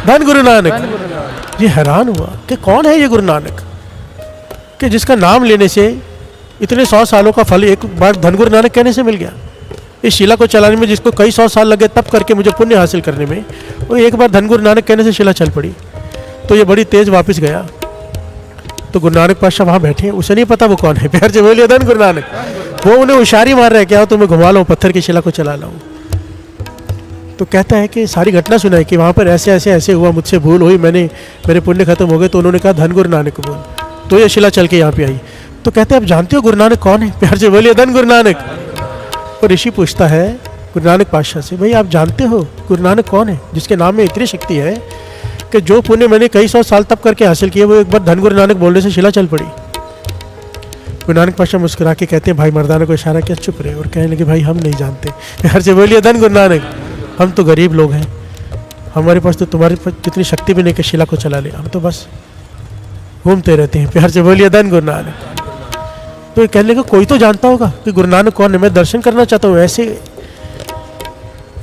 धन गुरु नानक। ये हैरान हुआ कि कौन है ये गुरु नानक कि जिसका नाम लेने से इतने 100 सालों का फल एक बार धन गुरु नानक कहने से मिल गया। इस शिला को चलाने में जिसको कई 100 साल लगे तप करके मुझे पुण्य हासिल करने में, वो एक बार धन गुरु नानक कहने से शिला चल पड़ी। तो ये बड़ी तेज वापस गया। तो गुरु नानक पातशाह वहाँ बैठे हैं, उसे नहीं पता वो कौन है। प्यार से बोलिए धन गुरु नानक। वो उन्हें उशारी मार रहा है, क्या तुम्हें घुमा लाऊं, पत्थर की शिला को चला लाऊं। तो कहता है कि सारी घटना सुनाई कि वहाँ पर ऐसे ऐसे ऐसे हुआ, मुझसे भूल हुई, मेरे पुण्य खत्म हो गए। तो उन्होंने कहा धन गुरु नानक बोल, तो ये शिला चल के यहाँ पे आई। तो कहते हैं अब जानते हो गुरु नानक कौन है? प्यार से बोलिए धन गुरु नानक। और ऋषि पूछता है गुरु नानक पातशाह से, भाई आप जानते हो गुरु नानक कौन है जिसके नाम में इतनी शक्ति है कि जो पुण्य मैंने कई 100 साल तप करके हासिल किए वो एक बार धन गुरु नानक बोलने से शिला चल पड़ी? गुरु नानक पातशाह मुस्कुरा के कहते हैं भाई मर्दाना को इशारा किया चुप रहे, और कहने लगे भाई हम नहीं जानते। प्यार से बोलिए धन गुरु नानक। हम तो गरीब लोग हैं, हमारे पास तो तुम्हारे पास जितनी शक्ति भी नहीं कि शिला को चला ले, हम तो बस घूमते रहते हैं। प्यार से बोलिए धन गुरु नानक। तो ये कहने लगा कोई तो जानता होगा कि गुरु नानक कौन है, मैं दर्शन करना चाहता हूँ,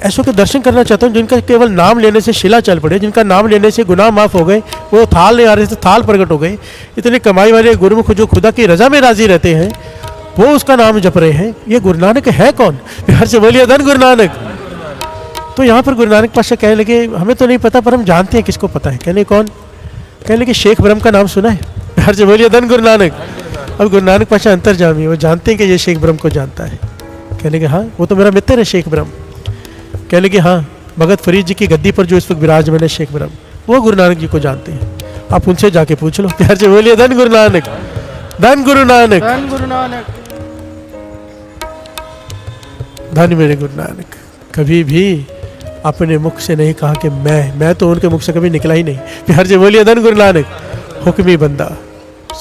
ऐसों के दर्शन करना चाहता हूँ जिनका केवल नाम लेने से शिला चल पड़े, जिनका नाम लेने से गुनाह माफ़ हो गए, वो थाल नहीं आ रहे थे थाल प्रकट हो गए। इतने कमाई वाले गुरुमुख जो खुदा की रजा में राजी रहते हैं वो उसका नाम जप रहे हैं। ये गुरु नानक है कौन? प्यार से बोलिए धन गुरु नानक। तो यहाँ पर गुरु नानक पातशाह कहने लगे हमें तो नहीं पता पर हम जानते हैं किसको पता है। कहने कौन? कहने लगे शेख ब्रह्म का नाम सुना है? प्यार से बोलिए धन गुरु नानक। अब गुरु नानक पातशाह अंतर्जामी, वो जानते हैं कि ये शेख ब्रह्म को जानता है। कहने लगे हाँ वो तो मेरा मित्र है शेख ब्रह्म। कहने लगे हाँ भगत फरीद जी की गद्दी पर जो इस वक्त विराजमान है शेख ब्रह्म, वो गुरु नानक जी को जानते हैं, आप उनसे जाके पूछ लो। प्यार से बोलिए धन गुरु नानक, धन गुरु नानक, धन गुरु नानक, धन मेरे गुरु नानक। कभी भी अपने मुख से नहीं कहा कि मैं तो उनके मुख से कभी निकला ही नहीं। प्यार से बोलिए धन गुरु नानक। हुक्मी बंदा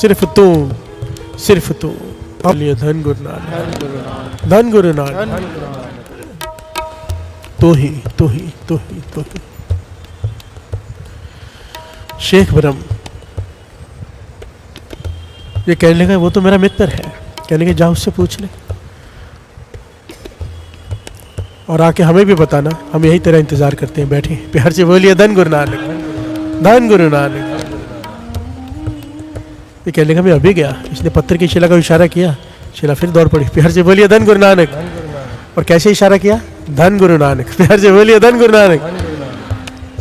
सिर्फ तू, सिर्फ तू। बोलिए धन गुरु नानक, धन गुरु नानक। तो ही तो ही तो ही तो ही। शेख ब्रह्म ये कहने लगा वो तो मेरा मित्र है। कहने लगे जाओ उससे पूछ ले और आके हमें भी बताना, हम यही तेरा इंतजार करते हैं बैठे। प्यार से बोलिए धन गुरु नानक, धन गुरु नानक। ये कहने लगा मैं अभी गया, इसने पत्थर की शिला का इशारा किया, शिला फिर दौड़ पड़ी। प्यार से बोलिए धन गुरु नानक। और कैसे इशारा किया? धन गुरु नानक। प्यार से बोलिए धन गुरु नानक।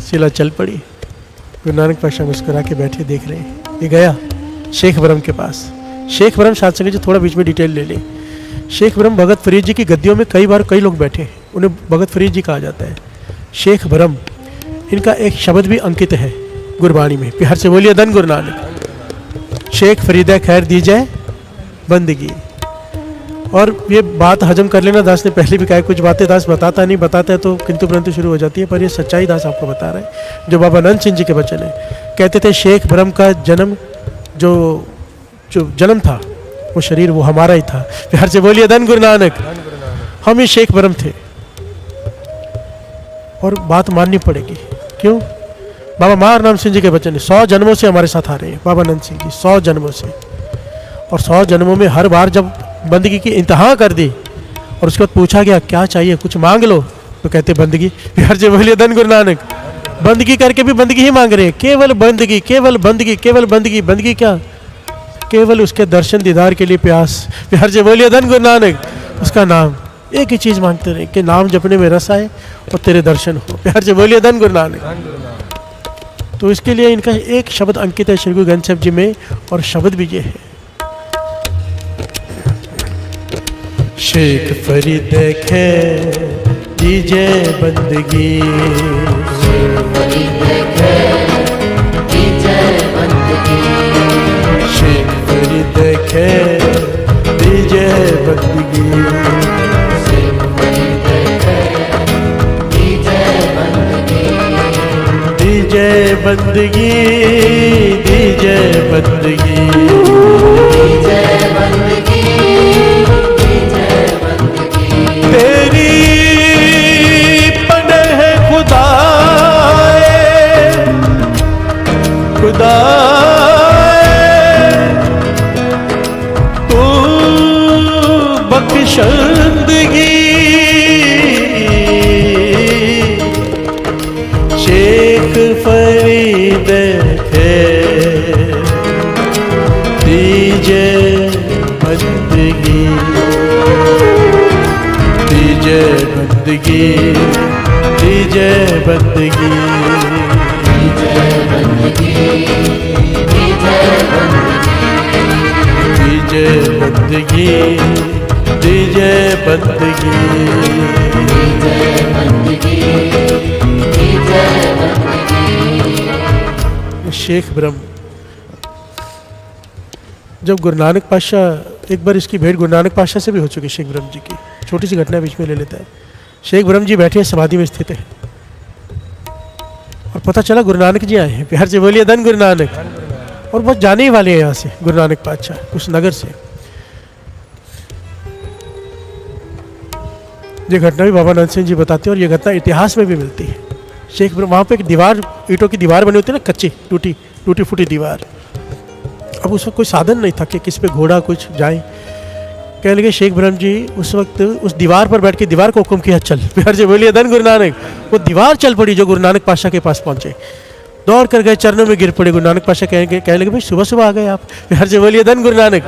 शिला चल पड़ी। गुरु नानक पातशाह मुस्कुरा के बैठे देख रहे हैं। ये गया शेख ब्रह्म के पास। शेख ब्रह्म साथ संग जो थोड़ा बीच में डिटेल ले ले। शेख ब्रह्म भगत फरीद जी की गद्दियों में कई बार कई लोग बैठे, उन्हें भगत फरीद जी कहा जाता है। शेख ब्रह्म इनका एक शब्द भी अंकित है गुरबाणी में। प्यार से बोलिए धन गुरु नानक। शेख फरीदा खैर दी जाए बंदगी। और ये बात हजम कर लेना, दास ने पहले भी कहा कुछ बातें दास बताता नहीं, बताता है तो किंतु परंतु शुरू हो जाती है, पर ये सच्चाई दास आपको बता रहा है जो बाबा नंद सिंह जी के वचन है। कहते थे शेख ब्रह्म का जन्म जो जन्म था वो शरीर वो हमारा ही था। प्यार से बोलिए धन गुरु नानक। हम ही शेख ब्रह्म थे और बात माननी पड़ेगी। क्यों? बाबा महार नाम सिंह जी के वचन 100 जन्मों से हमारे साथ आ रहे हैं बाबा नंद सिंह जी, 100 जन्मों से। और 100 जन्मों में हर बार जब बंदगी की इंतहा कर दी और उसके बाद पूछा गया क्या चाहिए, कुछ मांग लो, तो कहते बंदगी। प्यार से बोलिए धन गुरु नानक। बंदगी करके भी बंदगी ही मांग रहे हैं, केवल बंदगी, केवल बंदगी, केवल बंदगी। बंदगी क्या? केवल उसके दर्शन दीदार के लिए प्यास। प्यार से बोलिए धन गुरु नानक। उसका नाम एक ही चीज़ मांगते रहे कि नाम जपने में रस आए और तेरे दर्शन हो। प्यार से बोलिए धन गुरु नानक। तो इसके लिए इनका एक शब्द अंकित है श्री गुरु ग्रंथ साहिब जी में, और शब्द भी ये है, शेख फरीद देखे दीजे बंदगी, शेख फरीद देखे दीजे बंदगी, शेख फरीद देखे दीजे बंदगी, शेख फरीद देखे दीजे बंदगी, दीजे बंदगी, दीजे बंदगी, दीजे बंदगी, तेरी पनाह खुदाए, खुदाए तू बख्शंदगी, शेख फरीद थे दीजे बंदगी, दीजे बंदगी, दीजे बंदगी, दीजे बंदगी, दीजे बंदगी, दीजे बंदगी, दीजे बंदगी, दीजे बंदगी। शेख ब्रह्म, जब गुरु नानक पातशाह, एक बार इसकी भेंट गुरु नानक पातशाह से भी हो चुकी शेख ब्रह्म जी की, छोटी सी घटना बीच में ले लेता है। शेख ब्रह्म जी बैठे हैं, समाधि में स्थित है, और पता चला गुरु नानक जी आए हैं। प्यार से बोलिए धन गुरु नानक। और बहुत जाने ही वाले हैं यहाँ से गुरु नानक पातशाह उस नगर से। ये घटना भी बाबा नंद सिंह जी बताते हैं, और ये घटना इतिहास में भी मिलती है। शेख ब्रह्म, वहाँ पे एक दीवार, ईंटों की दीवार बनी होती है ना, कच्ची टूटी फूटी दीवार। अब उस वक्त कोई साधन नहीं था कि किस पे घोड़ा कुछ जाए। कह लगे शेख ब्रह्म जी उस वक्त उस दीवार पर बैठ के दीवार को हुक्म किया, चल। प्यार से बोलिए धन गुरु नानक। वो दीवार चल पड़ी जो गुरु नानक पातशाह के पास पहुंचे, दौड़ कर गए, चरणों में गिर पड़े। गुरु नानक पातशाह कहने लगे, भाई सुबह सुबह आ गए आप। प्यार से बोलिए धन गुरु नानक।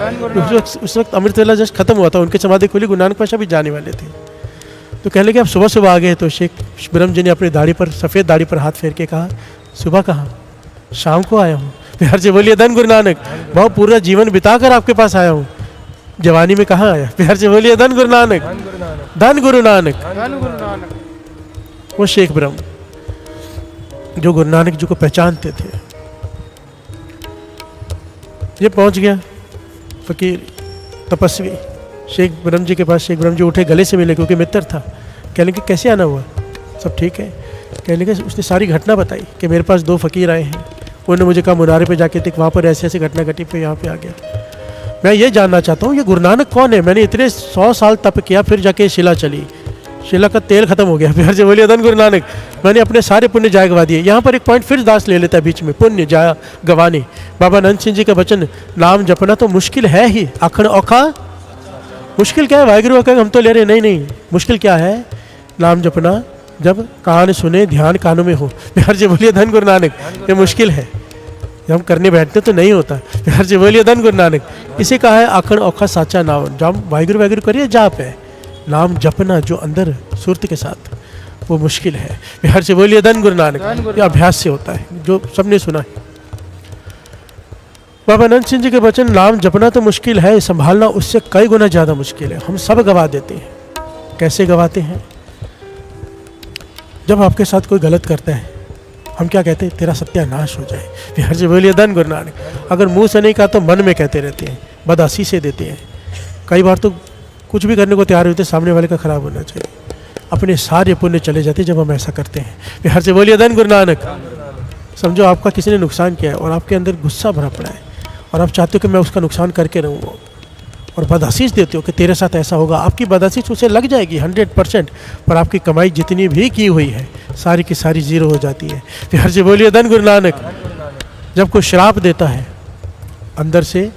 उस वक्त अमृत वेला जस्ट खत्म हुआ था, उनके समाधि खोली, गुरु नानक पातशाह भी जाने वाले थे। तो कहने लगे आप सुबह सुबह आ गए। तो शेख ब्रह्म जी ने अपनी दाढ़ी पर, सफ़ेद दाढ़ी पर हाथ फेर के कहा, सुबह कहाँ, शाम को आया हूँ। प्यार से बोलिए धन गुरु नानक। बहुत पूरा जीवन बिता कर आपके पास आया हूँ, जवानी में कहाँ आया। प्यार से बोलिए धन गुरु नानक, धन गुरु नानक। वो शेख ब्रह्म जो गुरु नानक जी को पहचानते थे, ये पहुंच गया फकीर तपस्वी शेख ब्रह्म जी के पास। शेख ब्रह्म जी उठे, गले से मिले क्योंकि मित्र था। कहने लगे कैसे आना हुआ, सब ठीक है। कहने लगे, उसने सारी घटना बताई कि मेरे पास 2 फकीर आए हैं, उन्होंने मुझे कहा मुनारे पे जाके देख, वहाँ पर ऐसे ऐसे घटना घटी, पे यहाँ पे आ गया। मैं ये जानना चाहता हूँ ये गुरु नानक कौन है। मैंने इतने 100 साल तप किया, फिर जाके शिला चली, शिला का तेल खत्म हो गया। प्यार से बोलिए धन गुरु नानक। मैंने अपने सारे पुण्य जाय गवा दिए। यहाँ पर एक पॉइंट फिर दास ले लेता है बीच में, पुण्य जाया गवाने। बाबा नंद सिंह जी का वचन, नाम जपना तो मुश्किल है ही, आखण औखा। मुश्किल क्या है, वाहिगुरु का हम तो ले रहे, नहीं, मुश्किल क्या है, नाम जपना जब कान सुने ध्यान कानों में हो। प्यार से बोलिए धन गुरु नानक। ये मुश्किल है, जब हम करने बैठते तो नहीं होता। प्यार से बोलिए धन गुरु नानक। इसे कहा है आखण औखा साचा नाम। जब वाहिगुरु वाहिगुरु करिए, जाप है, नाम जपना जो अंदर सुरत के साथ, वो मुश्किल है। प्यार से बोलिए धन गुरु नानक। ये अभ्यास से होता है, जो सबने सुना है। बाबा नंद सिंह जी के वचन, नाम जपना तो मुश्किल है, संभालना उससे कई गुना ज़्यादा मुश्किल है। हम सब गवा देते हैं। कैसे गवाते हैं, जब आपके साथ कोई गलत करता है, हम क्या कहते हैं, तेरा सत्यानाश हो जाए। प्यार से बोलिए धन गुरु नानक। अगर मुंह से नहीं कहा तो मन में कहते रहते हैं, बदआसी से देते हैं। कई बार तो कुछ भी करने को तैयार होते, सामने वाले का खराब होना चाहिए। अपने सारे पुण्य चले जाते जब हम ऐसा करते हैं। प्यार से बोलिए धन गुरु नानक। समझो आपका किसी ने नुकसान किया है और आपके अंदर गुस्सा भरा पड़ा है, और आप चाहते हो कि मैं उसका नुकसान करके रहूँगा, और बदआसीस देते हो कि तेरे साथ ऐसा होगा। आपकी बदआसीस उसे लग जाएगी 100%, पर आपकी कमाई जितनी भी की हुई है सारी की सारी जीरो हो जाती है। प्यार से बोलिए धन गुरु नानक। जब कोई श्राप देता है, अंदर से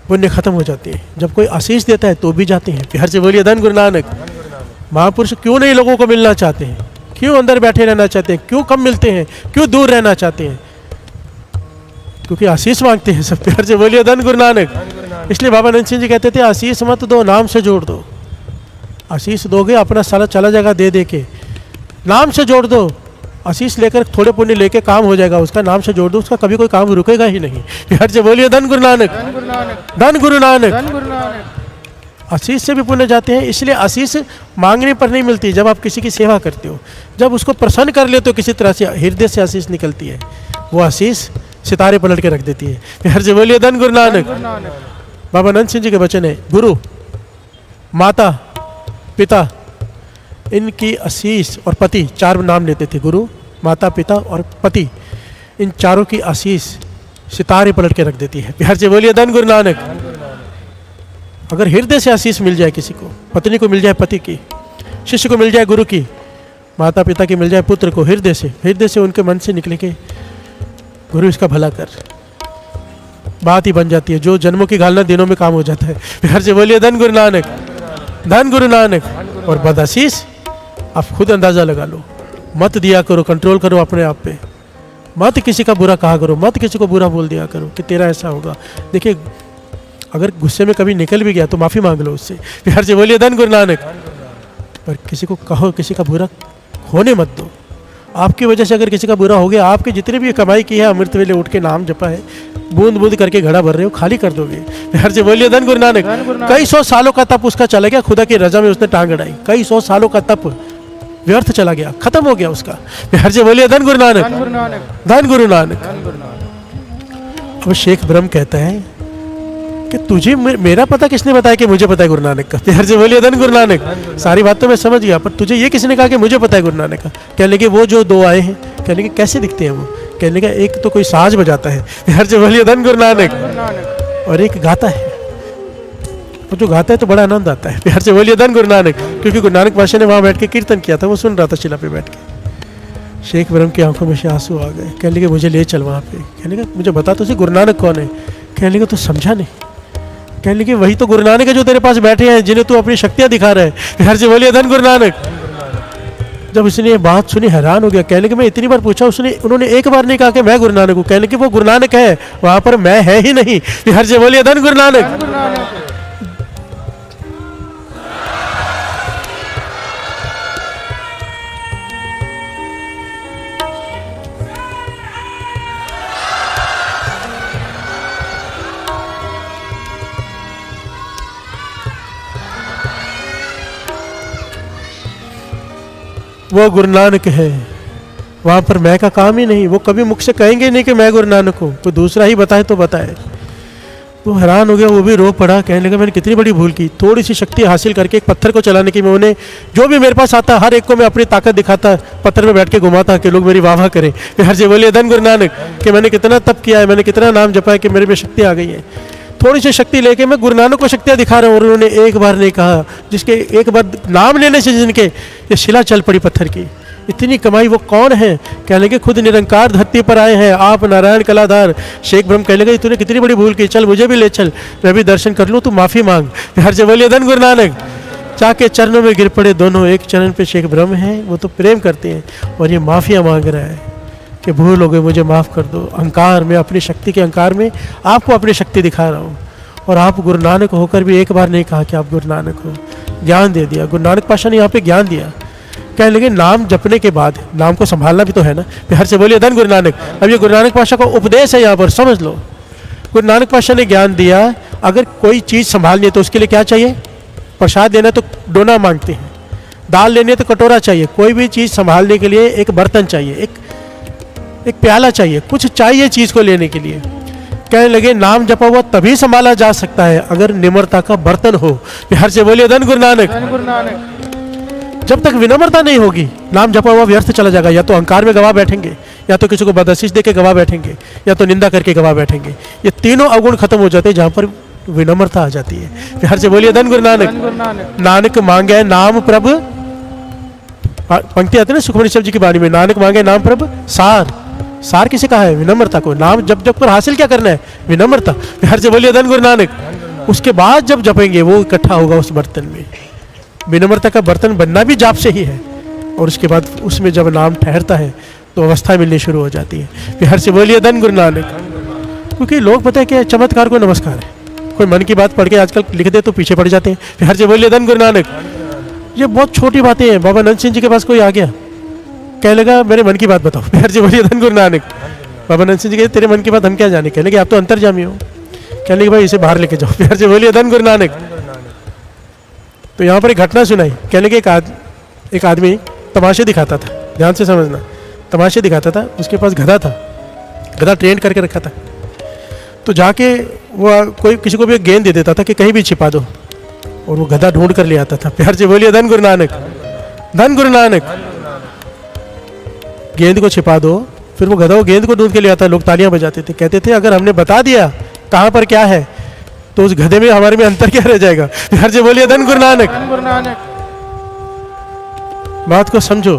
पुण्य खत्म हो जाती है। जब कोई आशीष देता है तो भी जाते हैं। प्यार से बोलिए धन गुरु नानक। महापुरुष क्यों नहीं लोगों को मिलना चाहते हैं, क्यों अंदर बैठे रहना चाहते हैं, क्यों कम मिलते हैं, क्यों दूर रहना चाहते हैं, क्योंकि आशीष मांगते हैं सब। प्यार से बोलिए धन गुरु नानक। इसलिए बाबा नंद सिंह जी कहते थे, आशीष मत दो, नाम से जोड़ दो। आशीष दोगे अपना सारा चला जाएगा दे दे के, नाम से जोड़ दो। आशीष लेकर थोड़े पुण्य लेके काम हो जाएगा, उसका नाम से जोड़ दो, उसका कभी कोई काम रुकेगा ही नहीं। हर से बोलिए धन गुरु नानक, धन गुरु नानक। आशीष से भी पुण्य जाते हैं, इसलिए आशीष मांगने पर नहीं मिलती। जब आप किसी की सेवा करते हो, जब उसको प्रसन्न कर लेते हो किसी तरह से, हृदय से आशीष निकलती है, वो आशीष सितारे पलट के रख देती है। हर से बोलिए धन गुरु नानक। बाबा नंद सिंह जी के वचन है, गुरु, माता, पिता, इनकी आशीष और पति, 4 नाम लेते थे, गुरु, माता, पिता और पति, इन चारों की आशीष सितारे पलट के रख देती है। प्यार से बोलिए धन गुरु नानक। अगर हृदय से आशीष मिल जाए किसी को, पत्नी को मिल जाए पति की, शिष्य को मिल जाए गुरु की, माता पिता की मिल जाए पुत्र को, हृदय से उनके मन से निकले कि गुरु इसका भला कर, बात ही बन जाती है। जो जन्मों की घालना दिनों में काम हो जाता है। प्यार से बोलिए धन गुरु नानक, धन गुरु नानक। और बदआशीष आप खुद अंदाजा लगा लो, मत दिया करो, कंट्रोल करो अपने आप पे, मत किसी का बुरा कहा करो, मत किसी को बुरा बोल दिया करो कि तेरा ऐसा होगा। देखिए, अगर गुस्से में कभी निकल भी गया तो माफ़ी मांग लो उससे। प्यार से बोलिए धन गुरु नानक। पर किसी को कहो, किसी का बुरा होने मत दो। आपकी वजह से अगर किसी का बुरा हो गया, आपकी जितनी भी कमाई की है, अमृत वेले उठ के नाम जपा है, बूंद बूंद करके घड़ा भर रहे हो, खाली कर दोगे। प्यार से बोलिए धन गुरु नानक। कई 100 सालों का तप उसका चला गया, खुदा की रजा में उसने टांग अड़ाई, कई 100 सालों का तप व्यर्थ चला गया, खत्म हो गया उसका। प्यार से बोलिए धन गुरु नानक, धन गुरु नानक। अब शेख ब्रह्म कहता है कि तुझे मेरा पता किसने बताया कि मुझे पता है गुरु नानक का। प्यार से बोलिए धन गुरु नानक। सारी बात तो मैं समझ गया, पर तुझे ये किसने कहा कि मुझे पता है गुरु नानक का। कहने लगे वो जो 2 आए हैं, कहने लगे कैसे दिखते हैं वो, कहने लगा एक तो कोई साज बजाता है, प्यार से बोलिए धन गुरु नानक, और एक गाता है। वो जो गाता है तो बड़ा आनंद आता है। प्यार से बोलिए धन गुरु नानक। क्योंकि गुरु नानक पातशाह ने वहाँ बैठ के कीर्तन किया था, वो सुन रहा था शिला पे बैठ के। शेख ब्रह्म की आंखों में से आंसू आ गए। कहने लगे मुझे ले चल वहाँ पे। कहने लगा मुझे बता तो सही गुरु नानक कौन है। कहने लगे तो समझा नहीं। कहने लगे वही तो गुरु नानक है जो तेरे पास बैठे हैं, जिन्हें तू अपनी शक्तियाँ दिखा रहा है। प्यार से बोलिए धन गुरु नानक। जब उसने ये बात सुनी हैरान हो गया। कहने लगे मैं इतनी बार पूछा, उन्होंने एक बार नहीं कहा कि मैं गुरु नानक हूँ। कहने लगे वो गुरु नानक है, वहाँ पर मैं है ही नहीं। प्यार से बोलिए धन गुरु नानक। वो गुरु नानक है, वहाँ पर मैं का काम ही नहीं। वो कभी मुख से कहेंगे नहीं कि मैं गुरु नानक हूँ, कोई दूसरा ही बताए तो बताए। तो हैरान हो गया, वो भी रो पड़ा। कहने लगा मैंने कितनी बड़ी भूल की। थोड़ी सी शक्ति हासिल करके एक पत्थर को चलाने की, मैं उन्हें जो भी मेरे पास आता हर एक को मैं अपनी ताकत दिखाता, पत्थर में बैठ के घुमाता कि लोग मेरी वाह करें। प्यार से बोलिए धन गुरु नानक। कि मैंने कितना तप किया है, मैंने कितना नाम जपा है कि मेरे में शक्ति आ गई है। थोड़ी सी शक्ति लेके मैं गुरु नानक को शक्तियाँ दिखा रहा हूँ। और उन्होंने एक बार नहीं कहा, जिसके एक बार नाम लेने से जिनके ये शिला चल पड़ी पत्थर की। इतनी कमाई वो कौन है। कहने लगे खुद निरंकार धरती पर आए हैं आप, नारायण कलाधार। शेख ब्रह्म कहने लगे तूने कितनी बड़ी भूल की, चल मुझे भी ले चल, मैं भी दर्शन कर लूँ, तू माफ़ी मांग। प्यार से बोलिए धन गुरु नानक। जाके चरणों में गिर पड़े दोनों। एक चरण पे शेख ब्रह्म है, वो तो प्रेम करते हैं, और ये माफ़िया मांग रहा है कि भूल हो गए, मुझे माफ़ कर दो। अहंकार में, अपनी शक्ति के अहंकार में आपको अपनी शक्ति दिखा रहा हूँ। और आप गुरु नानक होकर भी एक बार नहीं कहा कि आप गुरु नानक हो। ज्ञान दे दिया गुरु नानक पातशाह ने, यहाँ पे ज्ञान दिया। कहने लगे नाम जपने के बाद नाम को संभालना भी तो है ना। प्यार से बोलिए धन गुरु नानक। अब ये गुरु नानक पातशाह का उपदेश है, यहाँ पर समझ लो। गुरु नानक पातशाह ने ज्ञान दिया, अगर कोई चीज़ संभालनी है तो उसके लिए क्या चाहिए। प्रसाद देना तो डोना मांगते हैं, दाल लेनी है तो कटोरा चाहिए। कोई भी चीज़ संभालने के लिए एक बर्तन चाहिए, एक प्याला चाहिए, कुछ चाहिए चीज़ को लेने के लिए। कहने लगे नाम जपा हुआ तभी संभाला जा सकता है अगर निम्रता का बर्तन हो। प्यार से बोलिए धन गुरु नानक। जब तक विनम्रता नहीं होगी, नाम जपा हुआ व्यर्थ चला जाएगा। या तो अहंकार में गवा बैठेंगे, या तो किसी को बदआशीष दे के गवा बैठेंगे, या तो निंदा करके गवा बैठेंगे। ये तीनों अवगुण खत्म हो जाते हैं जहाँ पर विनम्रता आ जाती है। प्यार से बोलिए धन गुरु नानक। नानक मांगे नाम प्रभ, पंक्ति आती है ना सुखमनी साहब जी की वाणी में, नानक मांगे नाम प्रभ सार। सार किसे कहा है, विनम्रता को। नाम जप जप कर हासिल क्या करना है, विनम्रता। प्यार से बोलिए धन गुरु नानक। उसके बाद जब जपेंगे वो इकट्ठा होगा उस बर्तन में। विनम्रता का बर्तन बनना भी जाप से ही है, और उसके बाद उसमें जब नाम ठहरता है तो अवस्था मिलनी शुरू हो जाती है। प्यार से बोलिए धन गुरु नानक। क्योंकि लोग पता है कि चमत्कार को नमस्कार है, कोई मन की बात पढ़ के आजकल लिख दे तो पीछे पड़ जाते हैं। प्यार से बोलिए धन गुरु नानक। ये बहुत छोटी बातें हैं। बाबा नंद सिंह जी के पास कोई आ गया, कहने लगा मेरे मन की बात बताओ। प्यार से बोलिए धन गुरु नानक। बाबा नंद सिंह जी कहते तेरे मन की बात हम क्या जाने। कहने लगे आप तो अंतर्जामी हो। कहने लगे भाई इसे बाहर लेके जाओ। प्यार से बोलिए धन गुरु नानक। तो यहाँ पर एक घटना सुनाई। कहने लगे एक आदमी तमाशे दिखाता था, ध्यान से समझना, तमाशे दिखाता था। उसके पास गधा था, गधा ट्रेन करके रखा था। तो जाके वो कोई किसी को भी एक गेंद दे देता था कि कहीं भी छिपा दो, और वो गधा ढूंढ कर ले आता था। प्यार से बोलिए धन गुरु नानक, धन गुरु नानक। गेंद को छिपा दो, फिर वो गधा वो गेंद को ढूंढ के ले आता। लोग तालियां बजाते थे, कहते थे अगर हमने बता दिया कहाँ पर क्या है तो उस गधे में हमारे में अंतर क्या रह जाएगा। प्यार से बोलिए धन गुरु नानक, धन गुरु नानक। बात को समझो,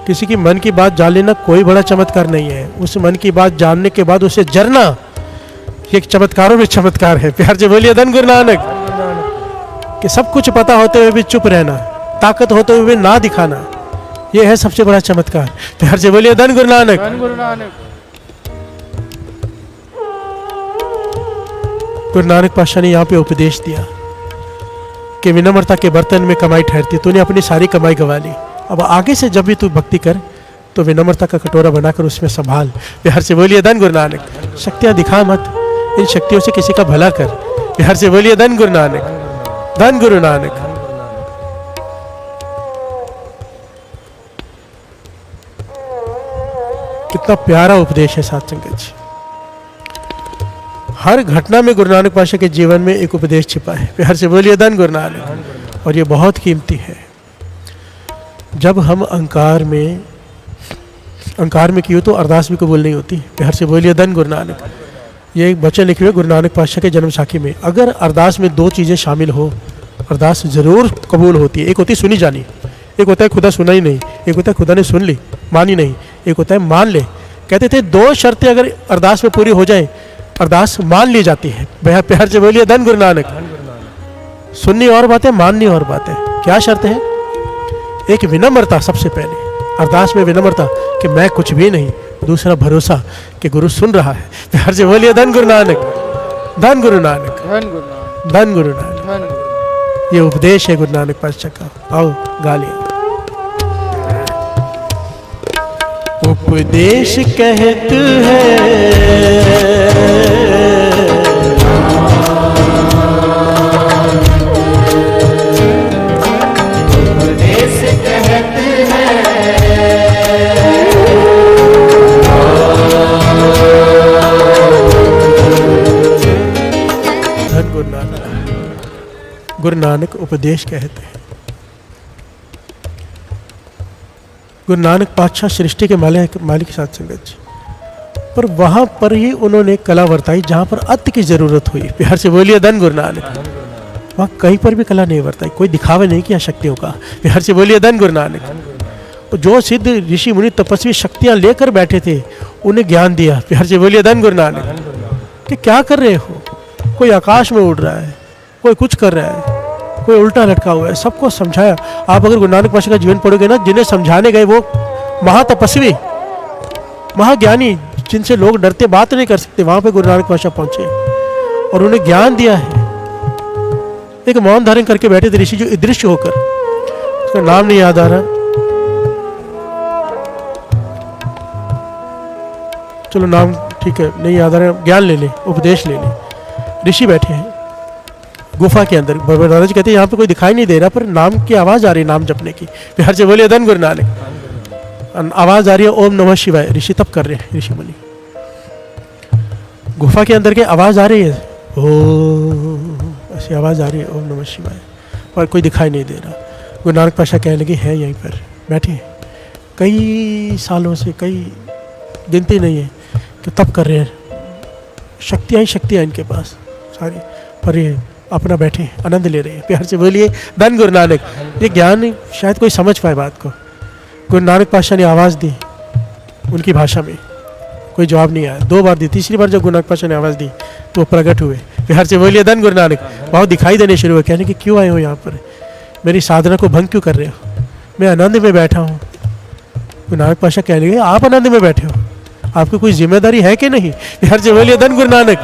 किसी की मन की बात जान लेना कोई बड़ा चमत्कार नहीं है। उस मन की बात जानने के बाद उसे जरना, ये एक चमत्कारों में चमत्कार है। प्यार से बोलिए धन गुरु नानक। कि सब कुछ पता होते हुए भी चुप रहना, ताकत होते हुए भी ना दिखाना, ये है सबसे बड़ा चमत्कार। प्यार से बोलिए धन गुरु नानक, धन गुरु नानक। गुरु नानक पातशाह ने यहाँ पे उपदेश दिया कि विनम्रता के बर्तन में कमाई ठहरती। तूने अपनी सारी कमाई गंवा ली, अब आगे से जब भी तू भक्ति कर तो विनम्रता का कटोरा बनाकर उसमें संभाल। प्यार से बोलिए धन गुरु नानक। शक्तियाँ दिखा मत, इन शक्तियों से किसी का भला कर। प्यार से बोलिए धन गुरु नानक, धन गुरु नानक। कितना प्यारा उपदेश है साथ संगत जी। हर घटना में गुरु नानक पातशाह के जीवन में एक उपदेश छिपा है। प्यार से बोलिए धन गुरु नानक। और ये बहुत कीमती है। जब हम अहंकार में की हो तो अरदास भी कबूल नहीं होती। प्यार से बोलिए धन गुरु नानक। ये एक वचन लिखे हुए गुरु नानक पातशाह के जन्म साखी में। अगर अरदास में दो चीज़ें शामिल हो, अरदास जरूर कबूल होती है। एक होती है सुनी जानी, एक होता है खुदा सुना ही नहीं, एक होता है खुदा ने सुन ली मानी नहीं, एक होता है मान ले। कहते थे दो शर्तें अगर अरदास में पूरी हो जाए अरदास मान ली जाती है। प्यार से बोलिए धन गुरु नानक। सुननी और बात है, माननी और बात है। क्या शर्त है? एक विनम्रता सबसे पहले, अरदास में विनम्रता कि मैं कुछ भी नहीं। दूसरा भरोसा कि गुरु सुन रहा है। प्यार से बोलिए धन गुरु नानक, धन गुरु नानक, धन गुरु नानक। ये उपदेश है गुरु नानक पातशाह का। आओ गा लिया। उपदेश कहत है गुरु नानक उपदेश कहते हैं। गुरु नानक पातशाह सृष्टि के मालिक साथ संगत जी, पर वहां पर ही उन्होंने कला वर्ताई जहां पर अत्य की जरूरत हुई। प्यार से बोलिए धन गुरु नानक। वहां कहीं पर भी कला नहीं वर्ताई, कोई दिखावा नहीं किया शक्तियों का। प्यार से बोलिए धन गुरु नानक। जो सिद्ध ऋषि मुनि तपस्वी शक्तियां लेकर बैठे थे उन्हें ज्ञान दिया। प्यार से बोलिए धन गुरु नानक। कि क्या कर रहे हो? कोई आकाश में उड़ रहा है, कोई कुछ कर रहा है, कोई उल्टा लटका हुआ है, सबको समझाया। आप अगर गुरु नानक पातशाह का जीवन पढ़ोगे ना, जिन्हें समझाने गए वो महातपस्वी महाज्ञानी जिनसे लोग डरते बात नहीं कर सकते, वहां पे गुरु नानक पातशाह पहुंचे और उन्हें ज्ञान दिया है। एक मौन धारण करके बैठे थे ऋषि जो अदृश्य होकर, उसका नाम नहीं याद आ रहा, चलो नाम ठीक है नहीं याद आ रहा, ज्ञान ले ले, उपदेश ले ले। ऋषि बैठे हैं गुफा के अंदर। बाबा दादाजी कहते हैं यहाँ पे कोई दिखाई नहीं दे रहा, पर नाम की आवाज आ रही है, नाम जपने की। प्यार से बोलिए धन गुरु नानक। आवाज आ रही है ओम नमः शिवाय। ऋषि तप कर रहे हैं, ऋषि मुनि गुफा के अंदर के आवाज आ रही है, ओ ऐसी आवाज आ रही है ओम नमः शिवाय, पर कोई दिखाई नहीं दे रहा। गुरु नानक पातशाह कहने लगे है यहीं पर बैठे, कई सालों से, कई गिनती नहीं है कि तप कर रहे हैं, शक्तियाँ ही शक्तियाँ इनके पास सारी, पर ये अपना बैठे आनंद ले रहे हैं। प्यार से बोलिए धन गुरु नानक। ये ज्ञान शायद कोई समझ पाए बात को। गुरु नानक पातशाह ने आवाज़ दी उनकी भाषा में, कोई जवाब नहीं आया। 2 बार दी, तीसरी बार जब गुरु नानक पातशाह ने आवाज़ दी तो वो प्रकट हुए। प्यार से बोलिए धन गुरु नानक। बहुत दिखाई देने शुरू हुए, कहने कि क्यों आए हो यहाँ पर, मेरी साधना को भंग क्यों कर रहे हो, मैं आनंद में बैठा हूँ। गुरु नानक पातशाह कहने लगे आप आनंद में बैठे हो, आपकी कोई जिम्मेदारी है कि नहीं? प्यार से बोलिए धन गुरु नानक।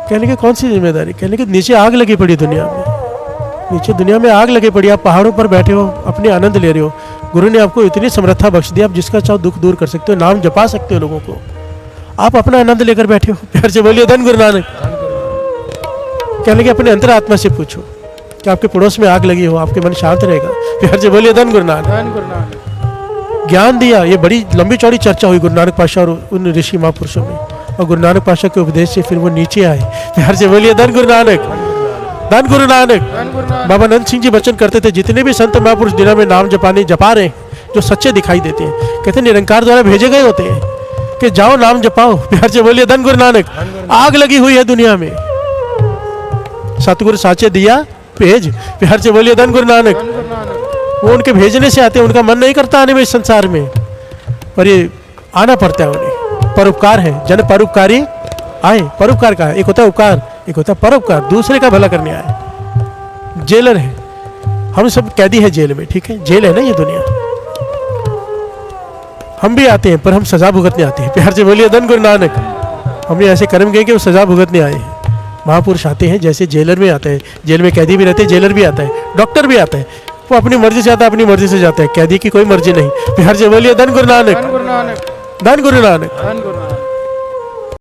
कहने के कौन सी जिम्मेदारी? कहने के नीचे आग लगी पड़ी दुनिया में, नीचे दुनिया में आग लगे पड़ी, आप पहाड़ों पर बैठे हो, अपने आनंद ले रहे हो। गुरु ने आपको इतनी समर्था बख्श दी, आप जिसका चाहो दुख दूर कर सकते हो, नाम जपा सकते हो लोगों को। आप अपना आनंद लेकर बैठे हो। प्यार से बोलिए धन गुरु नानक। कहने लगे अपने अंतरात्मा से पूछो कि आपके पड़ोस में आग लगी हो, आपके मन शांत रहेगा। प्यार से बोलिए धन गुरु नानक। ज्ञान दिया, ये बड़ी लंबी चौड़ी चर्चा हुई गुरु नानक पातशाह और उन ऋषि महापुरुषों में, और गुरु नानक पातशाह के उपदेश से फिर वो नीचे आए। प्यार से बोलिए धन गुरु नानक, धन गुरु नानक। बाबा नंद सिंह जी वचन करते थे, जितने भी संत महापुरुष दुनिया में नाम जपा रहे हैं, जो सच्चे दिखाई देते हैं, कहते निरंकार द्वारा भेजे गए होते हैं कि जाओ नाम जपाओ। प्यार से बोलिए धन गुरु नानक। आग लगी हुई है दुनिया में, सतगुरु साचे दिया भेज। प्यार से बोलिए धन गुरु नानक। वो उनके भेजने से आते हैं, उनका मन नहीं करता आने में इस संसार में, पर ये आना पड़ता है उन्हें। परोपकार है, जन परोपकारी आए। परोपकार का एक होता है उपकार, एक होता है परोपकार, दूसरे का भला करने आए। जेलर है, हम सब कैदी है जेल में, ठीक है, जेल है ना ये दुनिया। हम भी आते हैं पर हम सजा भुगतने आते हैं। प्यार से बोलिए धन गुरु नानक। हमने ऐसे कर्म किए कि वो सजा भुगतने आए हैं। महापुरुष आते हैं जैसे जेलर में आता है, जेल में कैदी भी रहते हैं, जेलर भी आता है, डॉक्टर भी आता है, वो अपनी मर्जी से आता है, अपनी मर्जी से जाता है, कैदी की कोई मर्जी नहीं। प्यार से बोलिए धन गुरु नानक, धन गुरु नानक।